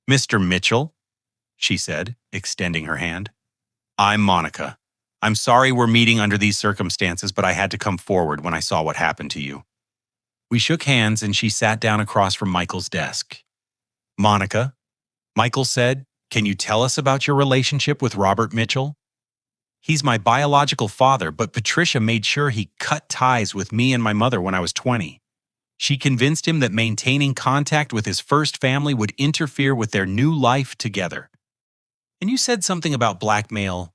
"Mr. Mitchell," she said, extending her hand. "I'm Monica. I'm sorry we're meeting under these circumstances, but I had to come forward when I saw what happened to you." We shook hands and she sat down across from Michael's desk. "Monica," Michael said, "can you tell us about your relationship with Robert Mitchell?" "He's my biological father, but Patricia made sure he cut ties with me and my mother when I was 20. She convinced him that maintaining contact with his first family would interfere with their new life together." "And you said something about blackmail."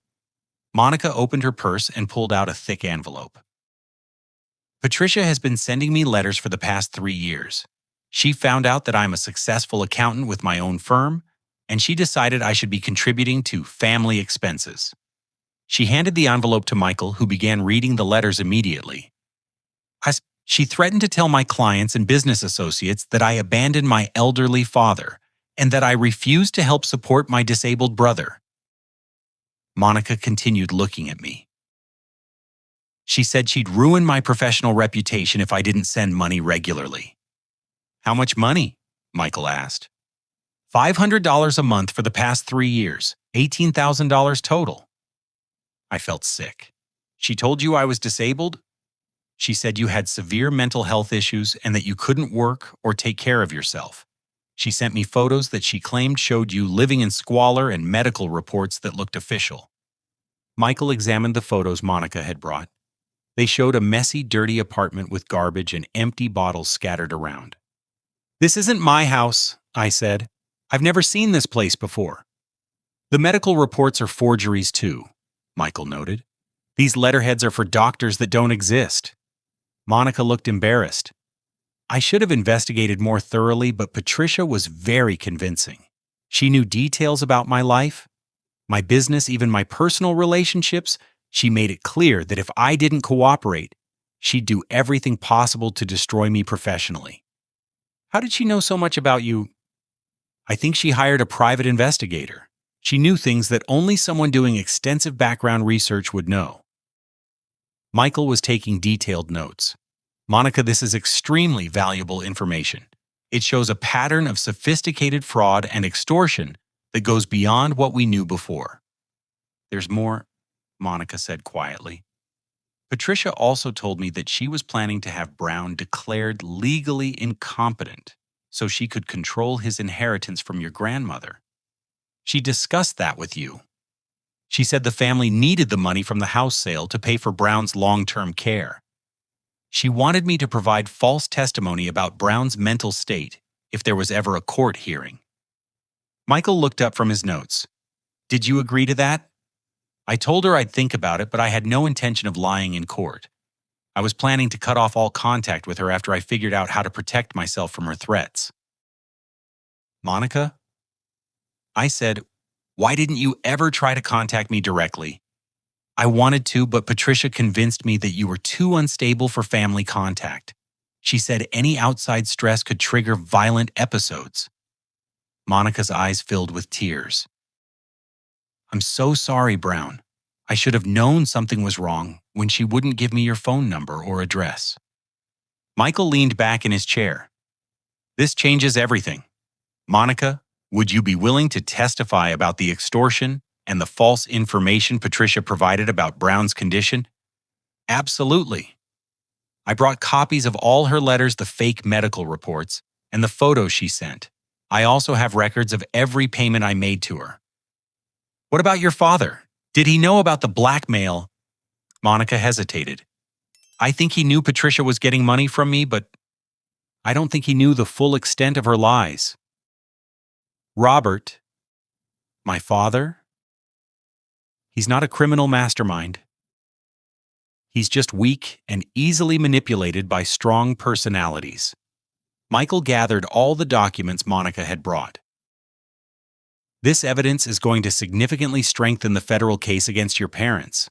Monica opened her purse and pulled out a thick envelope. "Patricia has been sending me letters for the past 3 years. She found out that I'm a successful accountant with my own firm, and she decided I should be contributing to family expenses." She handed the envelope to Michael, who began reading the letters immediately. She threatened to tell my clients and business associates that I abandoned my elderly father and that I refused to help support my disabled brother." Monica continued looking at me. "She said she'd ruin my professional reputation if I didn't send money regularly." "How much money?" Michael asked. $500 a month for the past 3 years, $18,000 total." I felt sick. "She told you I was disabled?" "She said you had severe mental health issues and that you couldn't work or take care of yourself. She sent me photos that she claimed showed you living in squalor and medical reports that looked official." Michael examined the photos Monica had brought. They showed a messy, dirty apartment with garbage and empty bottles scattered around. "This isn't my house," I said. "I've never seen this place before." "The medical reports are forgeries too," Michael noted. "These letterheads are for doctors that don't exist." Monica looked embarrassed. "I should have investigated more thoroughly, but Patricia was very convincing. She knew details about my life, my business, even my personal relationships. She made it clear that if I didn't cooperate, she'd do everything possible to destroy me professionally." "How did she know so much about you?" "I think she hired a private investigator. She knew things that only someone doing extensive background research would know." Michael was taking detailed notes. "Monica, this is extremely valuable information. It shows a pattern of sophisticated fraud and extortion that goes beyond what we knew before." "There's more," Monica said quietly. "Patricia also told me that she was planning to have Brown declared legally incompetent so she could control his inheritance from your grandmother. She discussed that with you. She said the family needed the money from the house sale to pay for Brown's long-term care. She wanted me to provide false testimony about Brown's mental state if there was ever a court hearing." Michael looked up from his notes. "Did you agree to that?" "I told her I'd think about it, but I had no intention of lying in court. I was planning to cut off all contact with her after I figured out how to protect myself from her threats." "Monica," I said, "why didn't you ever try to contact me directly?" "I wanted to, but Patricia convinced me that you were too unstable for family contact. She said any outside stress could trigger violent episodes. Monica's eyes filled with tears. I'm so sorry, Brown. I should have known something was wrong when she wouldn't give me your phone number or address. Michael leaned back in his chair. This changes everything. Monica, would you be willing to testify about the extortion and the false information Patricia provided about Brown's condition? Absolutely. I brought copies of all her letters, the fake medical reports, and the photos she sent. I also have records of every payment I made to her. What about your father? Did he know about the blackmail? Monica hesitated. I think he knew Patricia was getting money from me, but I don't think he knew the full extent of her lies. Robert, my father, he's not a criminal mastermind. He's just weak and easily manipulated by strong personalities. Michael gathered all the documents Monica had brought. This evidence is going to significantly strengthen the federal case against your parents.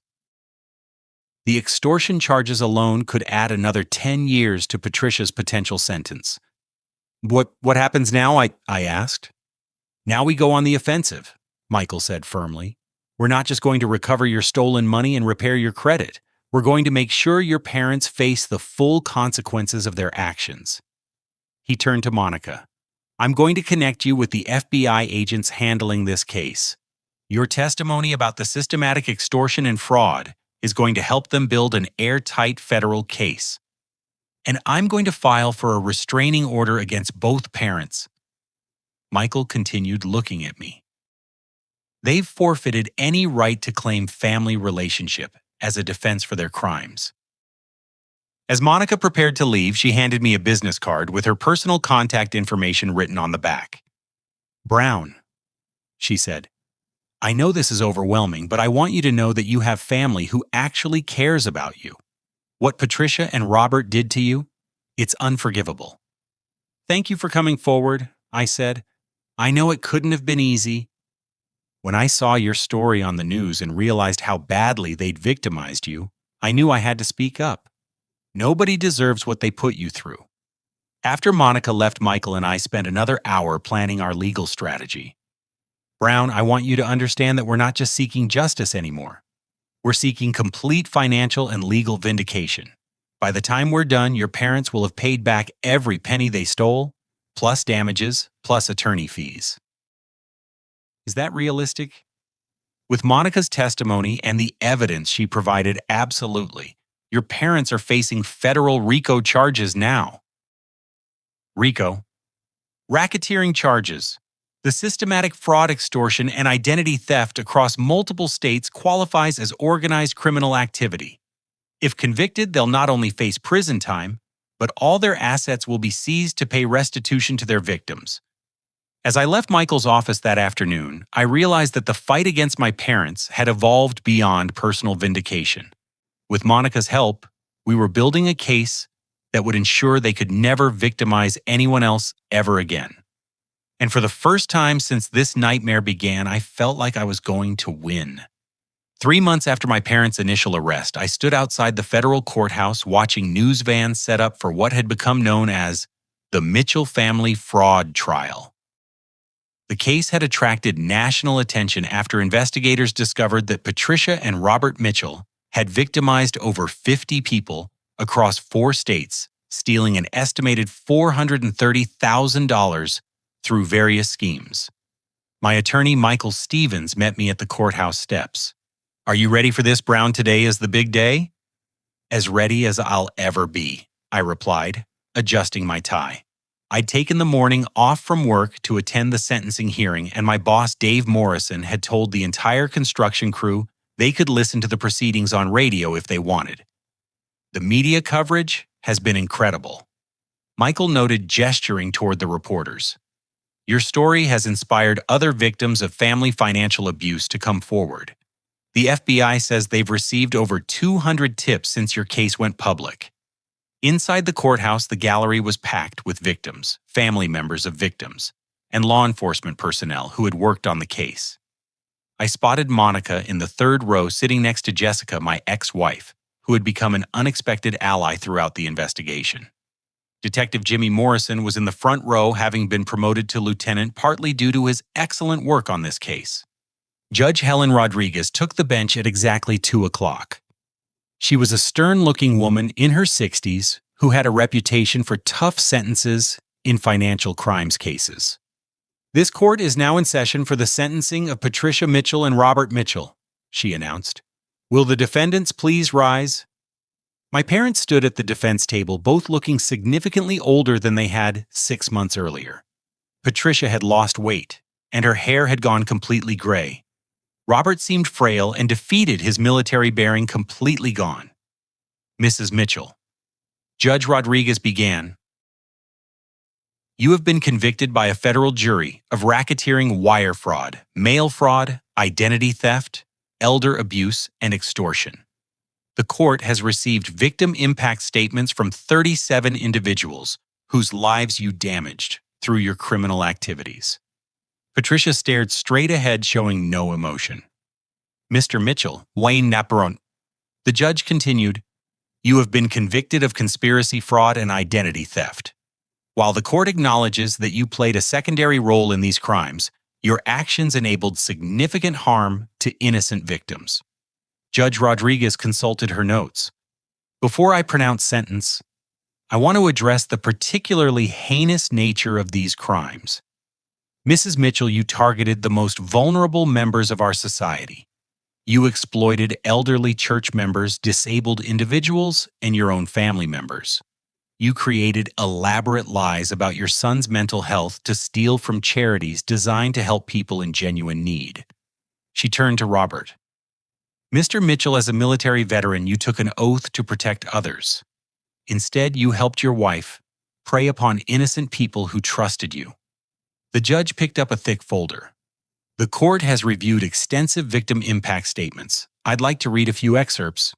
The extortion charges alone could add another 10 years to Patricia's potential sentence. What happens now? I asked. Now we go on the offensive, Michael said firmly. We're not just going to recover your stolen money and repair your credit. We're going to make sure your parents face the full consequences of their actions. He turned to Monica. I'm going to connect you with the FBI agents handling this case. Your testimony about the systematic extortion and fraud is going to help them build an airtight federal case. And I'm going to file for a restraining order against both parents. Michael continued looking at me. They've forfeited any right to claim family relationship as a defense for their crimes. As Monica prepared to leave, she handed me a business card with her personal contact information written on the back. Brown, she said, I know this is overwhelming, but I want you to know that you have family who actually cares about you. What Patricia and Robert did to you, it's unforgivable. Thank you for coming forward, I said. I know it couldn't have been easy. When I saw your story on the news and realized how badly they'd victimized you, I knew I had to speak up. Nobody deserves what they put you through. After Monica left, Michael and I spent another hour planning our legal strategy. Brown, I want you to understand that we're not just seeking justice anymore. We're seeking complete financial and legal vindication. By the time we're done, your parents will have paid back every penny they stole, plus damages, plus attorney fees. Is that realistic? With Monica's testimony and the evidence she provided, absolutely. Your parents are facing federal RICO charges now. RICO. Racketeering charges. The systematic fraud, extortion, and identity theft across multiple states qualifies as organized criminal activity. If convicted, they'll not only face prison time, but all their assets will be seized to pay restitution to their victims. As I left Michael's office that afternoon, I realized that the fight against my parents had evolved beyond personal vindication. With Monica's help, we were building a case that would ensure they could never victimize anyone else ever again. And for the first time since this nightmare began, I felt like I was going to win. 3 months after my parents' initial arrest, I stood outside the federal courthouse watching news vans set up for what had become known as the Mitchell family fraud trial. The case had attracted national attention after investigators discovered that Patricia and Robert Mitchell had victimized over 50 people across 4 states, stealing an estimated $430,000 through various schemes. My attorney, Michael Stevens, met me at the courthouse steps. Are you ready for this, Brown? Today is the big day? As ready as I'll ever be, I replied, adjusting my tie. I'd taken the morning off from work to attend the sentencing hearing, and my boss, Dave Morrison, had told the entire construction crew they could listen to the proceedings on radio if they wanted. The media coverage has been incredible. Michael noted, gesturing toward the reporters. Your story has inspired other victims of family financial abuse to come forward. The FBI says they've received over 200 tips since your case went public. Inside the courthouse, the gallery was packed with victims, family members of victims, and law enforcement personnel who had worked on the case. I spotted Monica in the 3rd row sitting next to Jessica, my ex-wife, who had become an unexpected ally throughout the investigation. Detective Jimmy Morrison was in the front row, having been promoted to lieutenant partly due to his excellent work on this case. Judge Helen Rodriguez took the bench at exactly 2 o'clock. She was a stern-looking woman in her 60s who had a reputation for tough sentences in financial crimes cases. "This court is now in session for the sentencing of Patricia Mitchell and Robert Mitchell," she announced. "Will the defendants please rise?" My parents stood at the defense table, both looking significantly older than they had 6 months earlier. Patricia had lost weight, and her hair had gone completely gray. Robert seemed frail and defeated, his military bearing completely gone. "Mrs. Mitchell," Judge Rodriguez began, "you have been convicted by a federal jury of racketeering, wire fraud, mail fraud, identity theft, elder abuse, and extortion. The court has received victim impact statements from 37 individuals whose lives you damaged through your criminal activities." Patricia stared straight ahead, showing no emotion. "Mr. Mitchell, Wayne Naparon," the judge continued, "you have been convicted of conspiracy, fraud, and identity theft. While the court acknowledges that you played a secondary role in these crimes, your actions enabled significant harm to innocent victims." Judge Rodriguez consulted her notes. "Before I pronounce sentence, I want to address the particularly heinous nature of these crimes. Mrs. Mitchell, you targeted the most vulnerable members of our society. You exploited elderly church members, disabled individuals, and your own family members. You created elaborate lies about your son's mental health to steal from charities designed to help people in genuine need." She turned to Robert. "Mr. Mitchell, as a military veteran, you took an oath to protect others. Instead, you helped your wife prey upon innocent people who trusted you." The judge picked up a thick folder. "The court has reviewed extensive victim impact statements. I'd like to read a few excerpts."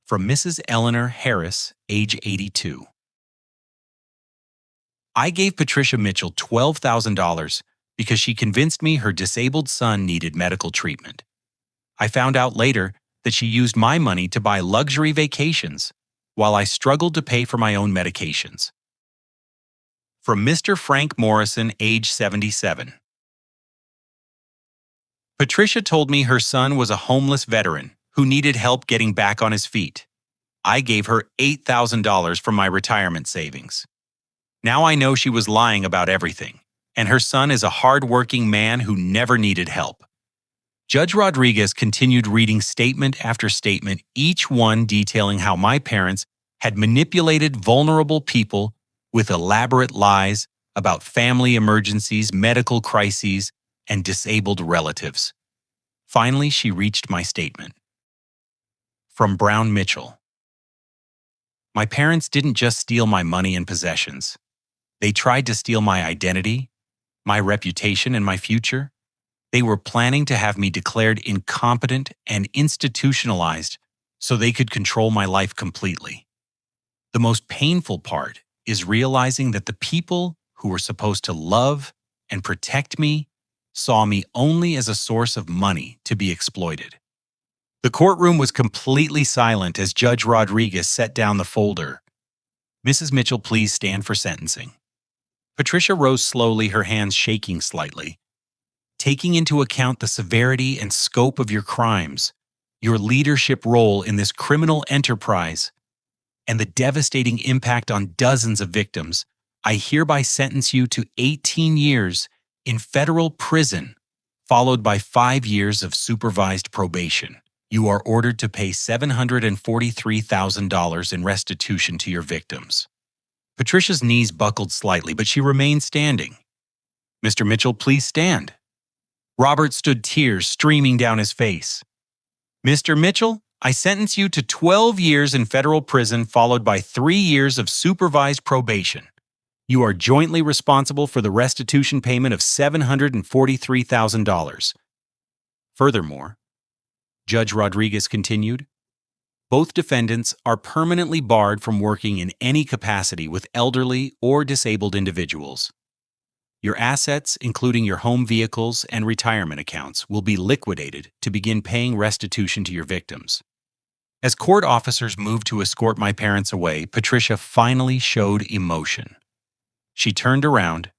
From Mrs. Eleanor Harris, age 82. "I gave Patricia Mitchell $12,000 because she convinced me her disabled son needed medical treatment. I found out later that she used my money to buy luxury vacations while I struggled to pay for my own medications." From Mr. Frank Morrison, age 77. "Patricia told me her son was a homeless veteran who needed help getting back on his feet. I gave her $8,000 from my retirement savings. Now I know she was lying about everything, and her son is a hard-working man who never needed help." Judge Rodriguez continued reading statement after statement, each one detailing how my parents had manipulated vulnerable people with elaborate lies about family emergencies, medical crises, and disabled relatives. Finally, she reached my statement. From Brown Mitchell. "My parents didn't just steal my money and possessions. They tried to steal my identity, my reputation, and my future. They were planning to have me declared incompetent and institutionalized so they could control my life completely. The most painful part is realizing that the people who were supposed to love and protect me saw me only as a source of money to be exploited." The courtroom was completely silent as Judge Rodriguez set down the folder. "Mrs. Mitchell, please stand for sentencing." Patricia rose slowly, her hands shaking slightly. "Taking into account the severity and scope of your crimes, your leadership role in this criminal enterprise, and the devastating impact on dozens of victims, I hereby sentence you to 18 years in federal prison, followed by 5 years of supervised probation. You are ordered to pay $743,000 in restitution to your victims." Patricia's knees buckled slightly, but she remained standing. "Mr. Mitchell, please stand." Robert stood, tears streaming down his face. "Mr. Mitchell, I sentence you to 12 years in federal prison, followed by 3 years of supervised probation. You are jointly responsible for the restitution payment of $743,000. Furthermore," Judge Rodriguez continued, "both defendants are permanently barred from working in any capacity with elderly or disabled individuals. Your assets, including your home vehicles and retirement accounts, will be liquidated to begin paying restitution to your victims. As court officers moved to escort my parents away, Patricia finally showed emotion. She turned around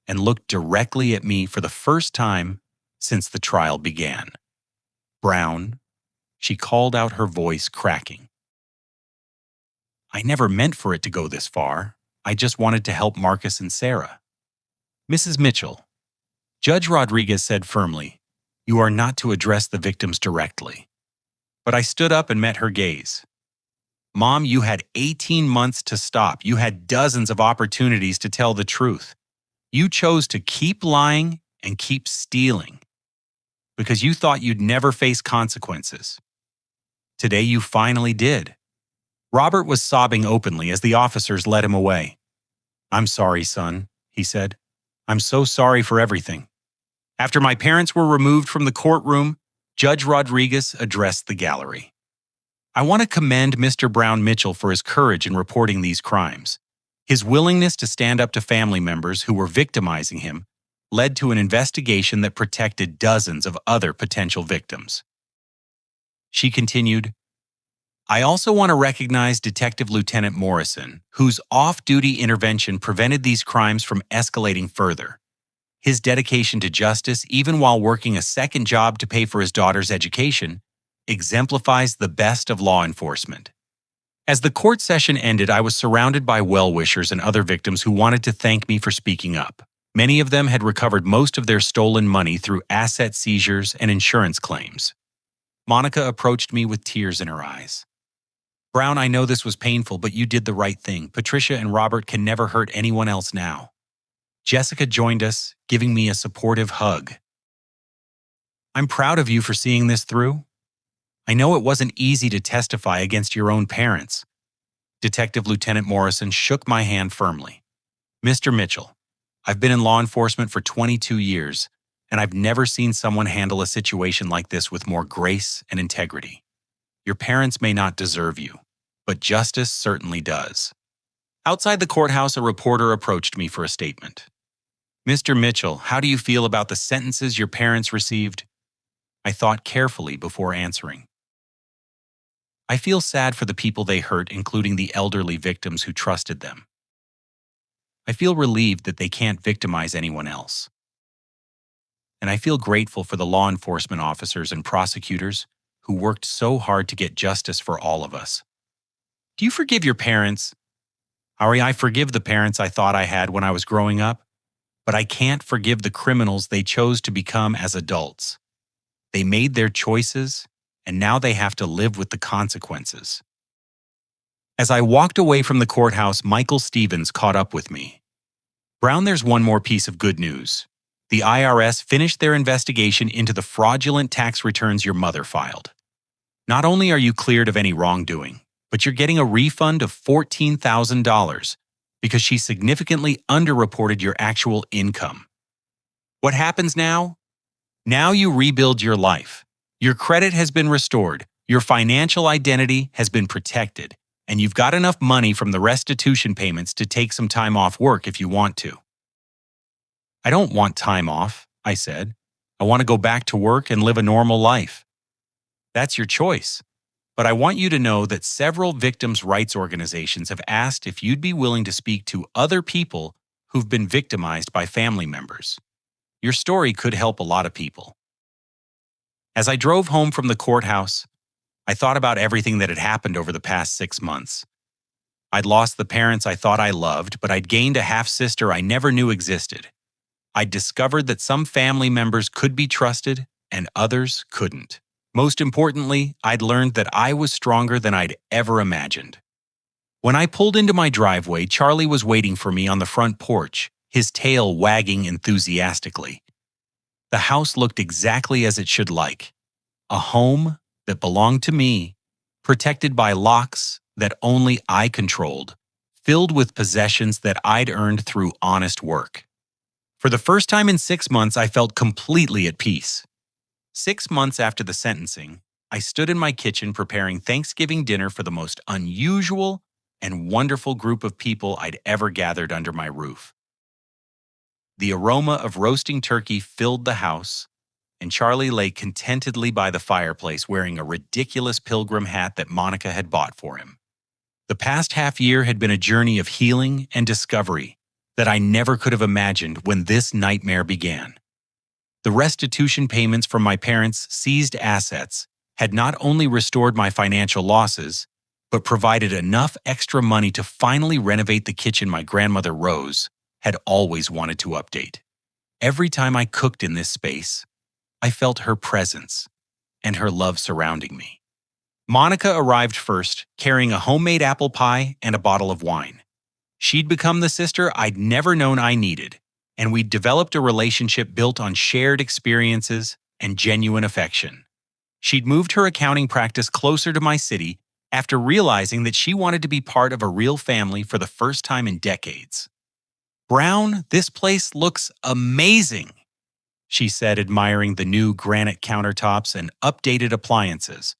and looked directly at me for the first time since the trial began. "Brown," she called out, her voice cracking. "I never meant for it to go this far. I just wanted to help Marcus and Sarah." "Mrs. Mitchell," Judge Rodriguez said firmly, "you are not to address the victims directly." But I stood up and met her gaze. "Mom, you had 18 months to stop. You had dozens of opportunities to tell the truth. You chose to keep lying and keep stealing because you thought you'd never face consequences. Today you finally did." Robert was sobbing openly as the officers led him away. "I'm sorry, son," he said. "I'm so sorry for everything." After my parents were removed from the courtroom, Judge Rodriguez addressed the gallery. "I want to commend Mr. Brown Mitchell for his courage in reporting these crimes. His willingness to stand up to family members who were victimizing him led to an investigation that protected dozens of other potential victims." She continued, "I also want to recognize Detective Lieutenant Morrison, whose off-duty intervention prevented these crimes from escalating further. His dedication to justice, even while working a second job to pay for his daughter's education, exemplifies the best of law enforcement." As the court session ended, I was surrounded by well-wishers and other victims who wanted to thank me for speaking up. Many of them had recovered most of their stolen money through asset seizures and insurance claims. Monica approached me with tears in her eyes. "Brown, I know this was painful, but you did the right thing. Patricia and Robert can never hurt anyone else now." Jessica joined us, giving me a supportive hug. "I'm proud of you for seeing this through. I know it wasn't easy to testify against your own parents." Detective Lieutenant Morrison shook my hand firmly. "Mr. Mitchell, I've been in law enforcement for 22 years, and I've never seen someone handle a situation like this with more grace and integrity. Your parents may not deserve you, but justice certainly does." Outside the courthouse, a reporter approached me for a statement. "Mr. Mitchell, how do you feel about the sentences your parents received?" I thought carefully before answering. "I feel sad for the people they hurt, including the elderly victims who trusted them. I feel relieved that they can't victimize anyone else. And I feel grateful for the law enforcement officers and prosecutors who worked so hard to get justice for all of us." "Do you forgive your parents?" "Ari, I forgive the parents I thought I had when I was growing up, but I can't forgive the criminals they chose to become as adults. They made their choices, and now they have to live with the consequences." As I walked away from the courthouse, Michael Stevens caught up with me. "Brown, there's one more piece of good news. The IRS finished their investigation into the fraudulent tax returns your mother filed. Not only are you cleared of any wrongdoing, but you're getting a refund of $14,000 because she significantly underreported your actual income. What happens now? Now you rebuild your life. Your credit has been restored, your financial identity has been protected, and you've got enough money from the restitution payments to take some time off work if you want to." "I don't want time off," I said. "I want to go back to work and live a normal life." "That's your choice. But I want you to know that several victims' rights organizations have asked if you'd be willing to speak to other people who've been victimized by family members. Your story could help a lot of people." As I drove home from the courthouse, I thought about everything that had happened over the past 6 months. I'd lost the parents I thought I loved, but I'd gained a half-sister I never knew existed. I'd discovered that some family members could be trusted and others couldn't. Most importantly, I'd learned that I was stronger than I'd ever imagined. When I pulled into my driveway, Charlie was waiting for me on the front porch, his tail wagging enthusiastically. The house looked exactly as it should like. A home that belonged to me, protected by locks that only I controlled, filled with possessions that I'd earned through honest work. For the first time in 6 months, I felt completely at peace. 6 months after the sentencing, I stood in my kitchen preparing Thanksgiving dinner for the most unusual and wonderful group of people I'd ever gathered under my roof. The aroma of roasting turkey filled the house, and Charlie lay contentedly by the fireplace wearing a ridiculous pilgrim hat that Monica had bought for him. The past half year had been a journey of healing and discovery that I never could have imagined when this nightmare began. The restitution payments from my parents' seized assets had not only restored my financial losses, but provided enough extra money to finally renovate the kitchen my grandmother Rose had always wanted to update. Every time I cooked in this space, I felt her presence and her love surrounding me. Monica arrived first, carrying a homemade apple pie and a bottle of wine. She'd become the sister I'd never known I needed, and we'd developed a relationship built on shared experiences and genuine affection. She'd moved her accounting practice closer to my city after realizing that she wanted to be part of a real family for the first time in decades. "Brown, this place looks amazing," she said, admiring the new granite countertops and updated appliances.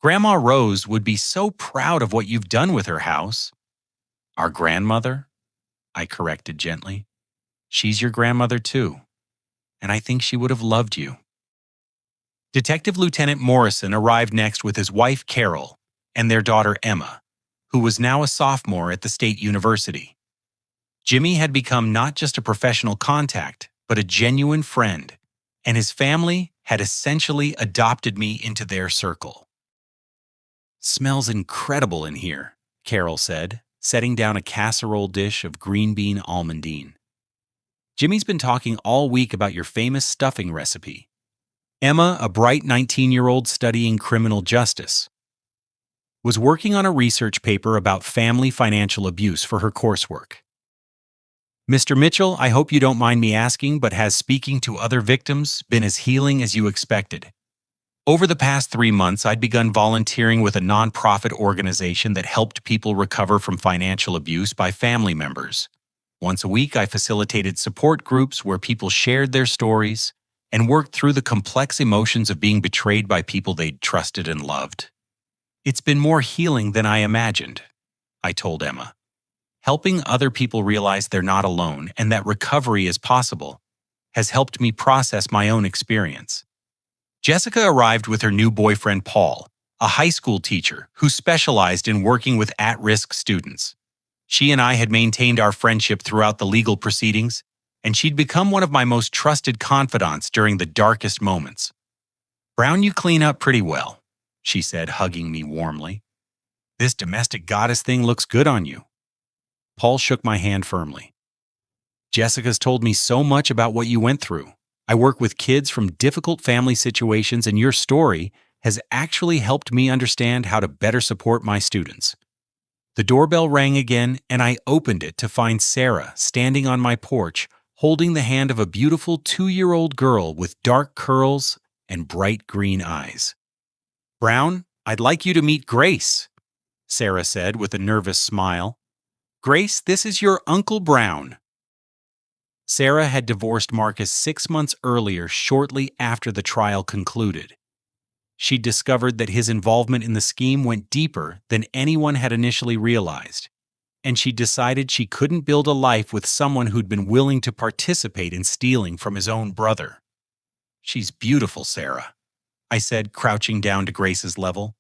"Grandma Rose would be so proud of what you've done with her house." "Our grandmother?" I corrected gently. "She's your grandmother too, and I think she would have loved you." Detective Lieutenant Morrison arrived next with his wife Carol and their daughter Emma, who was now a sophomore at the state university. Jimmy had become not just a professional contact, but a genuine friend, and his family had essentially adopted me into their circle. "Smells incredible in here," Carol said, setting down a casserole dish of green bean almondine. "Jimmy's been talking all week about your famous stuffing recipe." Emma, a bright 19-year-old studying criminal justice, was working on a research paper about family financial abuse for her coursework. "Mr. Mitchell, I hope you don't mind me asking, but has speaking to other victims been as healing as you expected?" Over the past 3 months, I'd begun volunteering with a nonprofit organization that helped people recover from financial abuse by family members. Once a week, I facilitated support groups where people shared their stories and worked through the complex emotions of being betrayed by people they'd trusted and loved. "It's been more healing than I imagined," I told Emma. "Helping other people realize they're not alone and that recovery is possible has helped me process my own experience." Jessica arrived with her new boyfriend Paul, a high school teacher who specialized in working with at-risk students. She and I had maintained our friendship throughout the legal proceedings, and she'd become one of my most trusted confidants during the darkest moments. "Brown, you clean up pretty well," she said, hugging me warmly. "This domestic goddess thing looks good on you." Paul shook my hand firmly. "Jessica's told me so much about what you went through. I work with kids from difficult family situations, and your story has actually helped me understand how to better support my students." The doorbell rang again, and I opened it to find Sarah standing on my porch, holding the hand of a beautiful 2-year-old girl with dark curls and bright green eyes. "Brown, I'd like you to meet Grace," Sarah said with a nervous smile. "Grace, this is your Uncle Brown." Sarah had divorced Marcus 6 months earlier, shortly after the trial concluded. She discovered that his involvement in the scheme went deeper than anyone had initially realized, and she decided she couldn't build a life with someone who'd been willing to participate in stealing from his own brother. "She's beautiful, Sarah," I said, crouching down to Grace's level.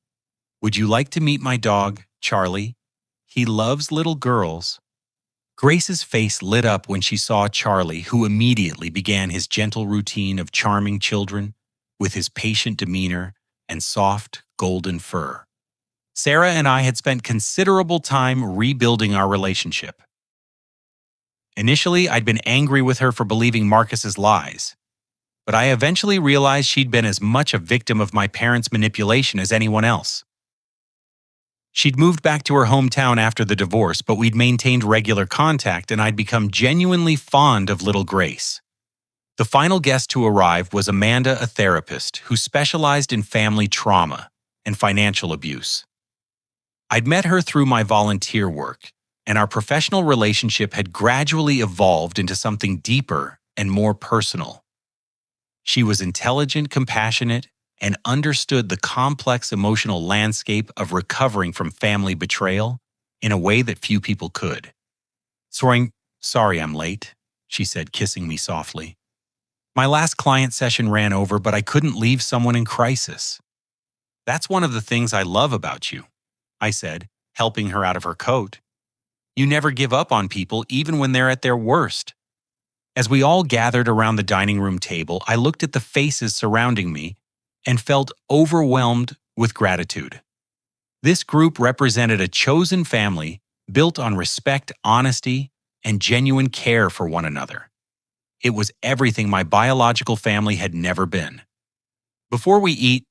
"Would you like to meet my dog, Charlie? He loves little girls." Grace's face lit up when she saw Charlie, who immediately began his gentle routine of charming children with his patient demeanor and soft, golden fur. Sarah and I had spent considerable time rebuilding our relationship. Initially, I'd been angry with her for believing Marcus's lies, but I eventually realized she'd been as much a victim of my parents' manipulation as anyone else. She'd moved back to her hometown after the divorce, but we'd maintained regular contact, and I'd become genuinely fond of little Grace. The final guest to arrive was Amanda, a therapist who specialized in family trauma and financial abuse. I'd met her through my volunteer work, and our professional relationship had gradually evolved into something deeper and more personal. She was intelligent, compassionate, and understood the complex emotional landscape of recovering from family betrayal in a way that few people could. Sorry I'm late," she said, kissing me softly. My last client session ran over, but I couldn't leave someone in crisis. That's one of the things I love about you, I said, helping her out of her coat. You never give up on people even when they're at their worst. As we all gathered around the dining room table, I looked at the faces surrounding me and felt overwhelmed with gratitude. This group represented a chosen family built on respect, honesty, and genuine care for one another. It was everything my biological family had never been. Before we eat,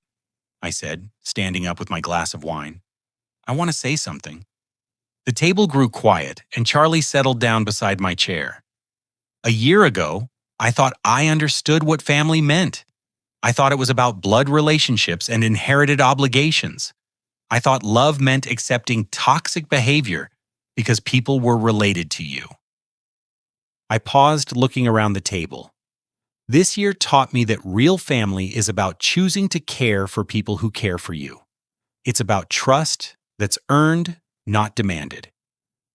I said, standing up with my glass of wine, I want to say something. The table grew quiet, and Charlie settled down beside my chair. A year ago, I thought I understood what family meant. I thought it was about blood relationships and inherited obligations. I thought love meant accepting toxic behavior because people were related to you. I paused, looking around the table. This year taught me that real family is about choosing to care for people who care for you. It's about trust that's earned, not demanded.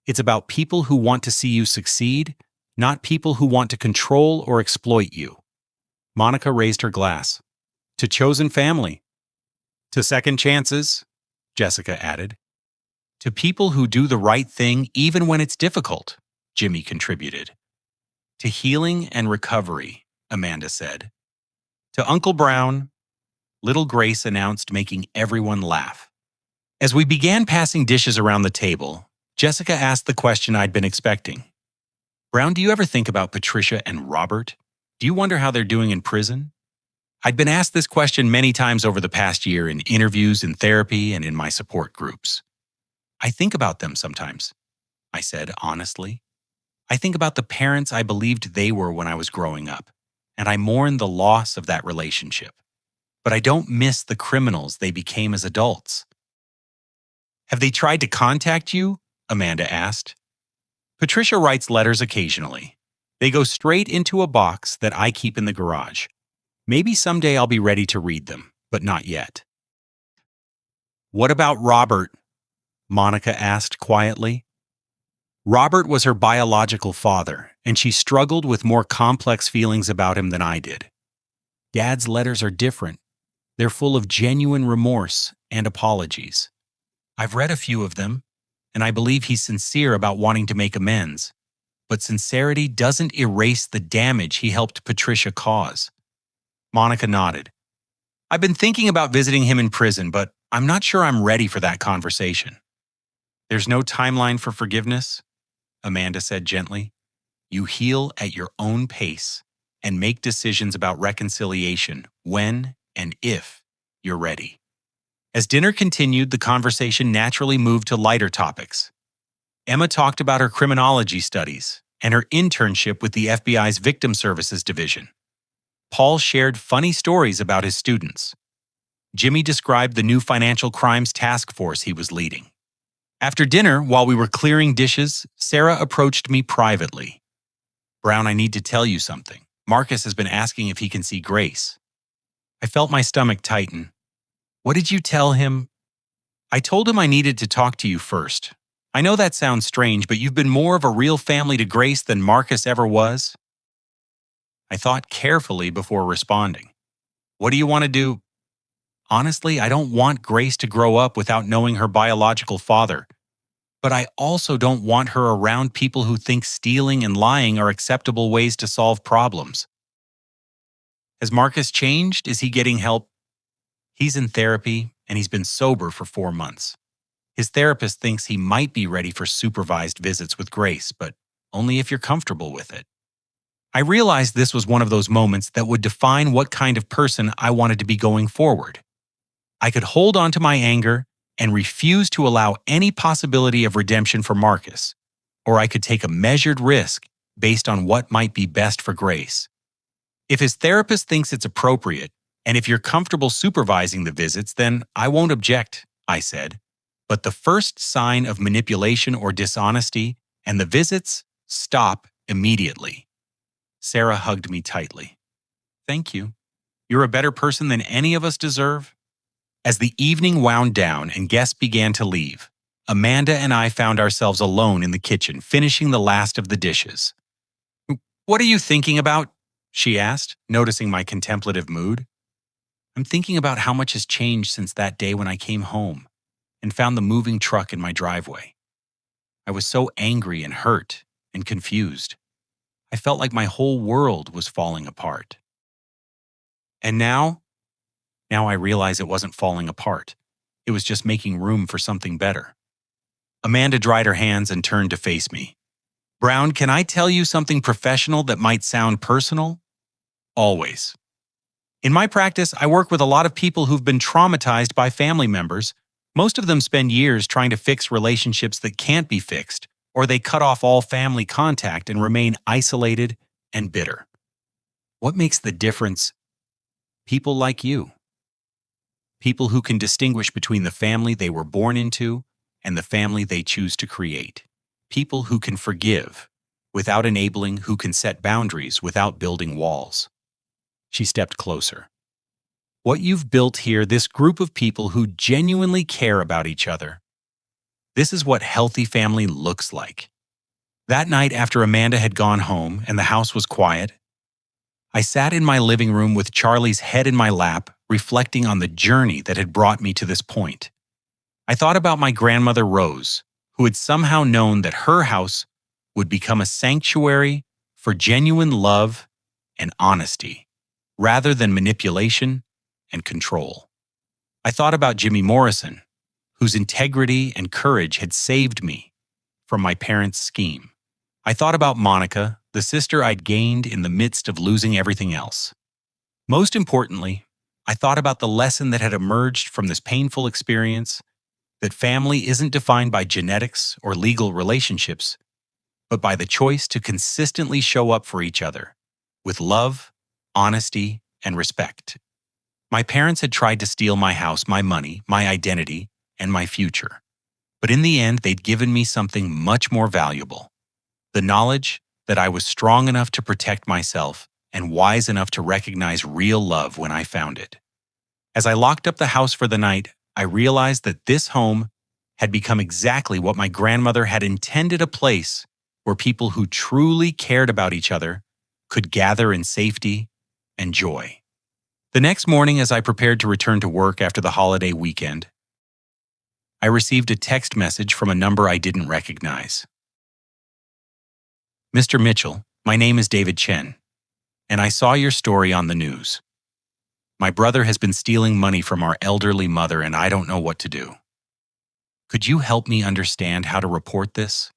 It's about people who want to see you succeed, not people who want to control or exploit you. Monica raised her glass. To chosen family. To second chances, Jessica added. To people who do the right thing even when it's difficult, Jimmy contributed. To healing and recovery, Amanda said. To Uncle Brown, little Grace announced, making everyone laugh. As we began passing dishes around the table, Jessica asked the question I'd been expecting. Brown, do you ever think about Patricia and Robert? Do you wonder how they're doing in prison? I'd been asked this question many times over the past year in interviews, in therapy, and in my support groups. I think about them sometimes, I said honestly. I think about the parents I believed they were when I was growing up, and I mourn the loss of that relationship. But I don't miss the criminals they became as adults. Have they tried to contact you? Amanda asked. Patricia writes letters occasionally. They go straight into a box that I keep in the garage. Maybe someday I'll be ready to read them, but not yet. What about Robert? Monica asked quietly. Robert was her biological father, and she struggled with more complex feelings about him than I did. Dad's letters are different. They're full of genuine remorse and apologies. I've read a few of them, and I believe he's sincere about wanting to make amends. But sincerity doesn't erase the damage he helped Patricia cause. Monica nodded. I've been thinking about visiting him in prison, but I'm not sure I'm ready for that conversation. There's no timeline for forgiveness, Amanda said gently. You heal at your own pace and make decisions about reconciliation when and if you're ready. As dinner continued, the conversation naturally moved to lighter topics. Emma talked about her criminology studies and her internship with the FBI's Victim Services Division. Paul shared funny stories about his students. Jimmy described the new financial crimes task force he was leading. After dinner, while we were clearing dishes, Sarah approached me privately. Brown, I need to tell you something. Marcus has been asking if he can see Grace. I felt my stomach tighten. What did you tell him? I told him I needed to talk to you first. I know that sounds strange, but you've been more of a real family to Grace than Marcus ever was. I thought carefully before responding. What do you want to do? Honestly, I don't want Grace to grow up without knowing her biological father. But I also don't want her around people who think stealing and lying are acceptable ways to solve problems. Has Marcus changed? Is he getting help? He's in therapy, and he's been sober for 4 months. His therapist thinks he might be ready for supervised visits with Grace, but only if you're comfortable with it. I realized this was one of those moments that would define what kind of person I wanted to be going forward. I could hold on to my anger and refuse to allow any possibility of redemption for Marcus, or I could take a measured risk based on what might be best for Grace. If his therapist thinks it's appropriate, and if you're comfortable supervising the visits, then I won't object, I said. But the first sign of manipulation or dishonesty, and the visits, stop immediately. Sarah hugged me tightly. Thank you. You're a better person than any of us deserve. As the evening wound down and guests began to leave, Amanda and I found ourselves alone in the kitchen, finishing the last of the dishes. What are you thinking about? she asked, noticing my contemplative mood. I'm thinking about how much has changed since that day when I came home and found the moving truck in my driveway. I was so angry and hurt and confused. I felt like my whole world was falling apart. And now I realize it wasn't falling apart. It was just making room for something better. Amanda dried her hands and turned to face me. Brown, can I tell you something professional that might sound personal? Always. In my practice, I work with a lot of people who've been traumatized by family members. Most of them spend years trying to fix relationships that can't be fixed, or they cut off all family contact and remain isolated and bitter. What makes the difference? People like you. People who can distinguish between the family they were born into and the family they choose to create. People who can forgive without enabling, who can set boundaries without building walls. She stepped closer. What you've built here, this group of people who genuinely care about each other, this is what healthy family looks like. That night after Amanda had gone home and the house was quiet, I sat in my living room with Charlie's head in my lap, reflecting on the journey that had brought me to this point. I thought about my grandmother Rose, who had somehow known that her house would become a sanctuary for genuine love and honesty, rather than manipulation and control. I thought about Jimmy Morrison, whose integrity and courage had saved me from my parents' scheme. I thought about Monica, the sister I'd gained in the midst of losing everything else. Most importantly, I thought about the lesson that had emerged from this painful experience, that family isn't defined by genetics or legal relationships, but by the choice to consistently show up for each other with love, honesty, and respect. My parents had tried to steal my house, my money, my identity, and my future. But in the end, they'd given me something much more valuable: the knowledge that I was strong enough to protect myself and wise enough to recognize real love when I found it. As I locked up the house for the night, I realized that this home had become exactly what my grandmother had intended: a place where people who truly cared about each other could gather in safety and joy. The next morning, as I prepared to return to work after the holiday weekend, I received a text message from a number I didn't recognize. Mr. Mitchell, my name is David Chen, and I saw your story on the news. My brother has been stealing money from our elderly mother, and I don't know what to do. Could you help me understand how to report this?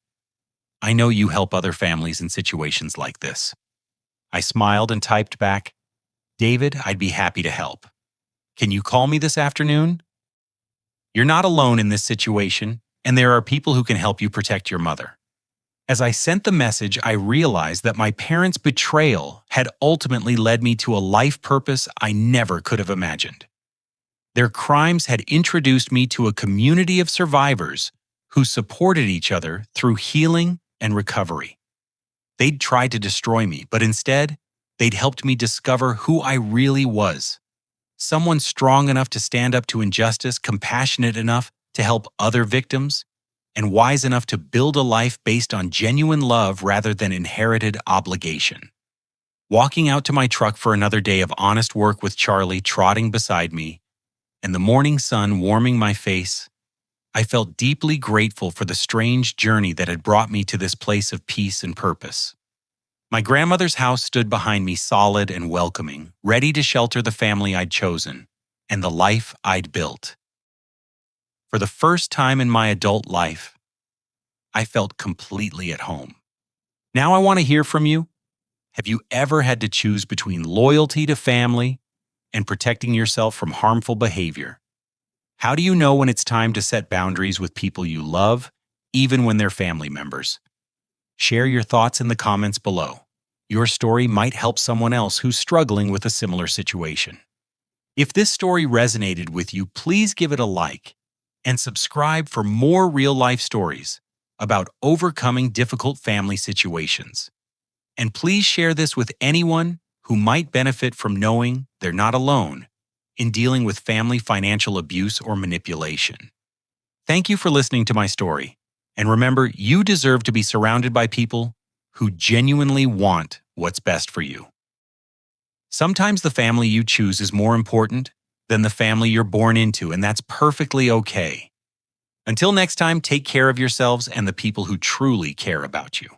I know you help other families in situations like this. I smiled and typed back, David, I'd be happy to help. Can you call me this afternoon? You're not alone in this situation, and there are people who can help you protect your mother. As I sent the message, I realized that my parents' betrayal had ultimately led me to a life purpose I never could have imagined. Their crimes had introduced me to a community of survivors who supported each other through healing and recovery. They'd tried to destroy me, but instead, they'd helped me discover who I really was. Someone strong enough to stand up to injustice, compassionate enough to help other victims, and wise enough to build a life based on genuine love rather than inherited obligation. Walking out to my truck for another day of honest work with Charlie trotting beside me, and the morning sun warming my face, I felt deeply grateful for the strange journey that had brought me to this place of peace and purpose. My grandmother's house stood behind me, solid and welcoming, ready to shelter the family I'd chosen and the life I'd built. For the first time in my adult life, I felt completely at home. Now I want to hear from you. Have you ever had to choose between loyalty to family and protecting yourself from harmful behavior? How do you know when it's time to set boundaries with people you love, even when they're family members? Share your thoughts in the comments below. Your story might help someone else who's struggling with a similar situation. If this story resonated with you, please give it a like and subscribe for more real-life stories about overcoming difficult family situations. And please share this with anyone who might benefit from knowing they're not alone in dealing with family financial abuse or manipulation. Thank you for listening to my story. And remember, you deserve to be surrounded by people who genuinely want what's best for you. Sometimes the family you choose is more important than the family you're born into, and that's perfectly okay. Until next time, take care of yourselves and the people who truly care about you.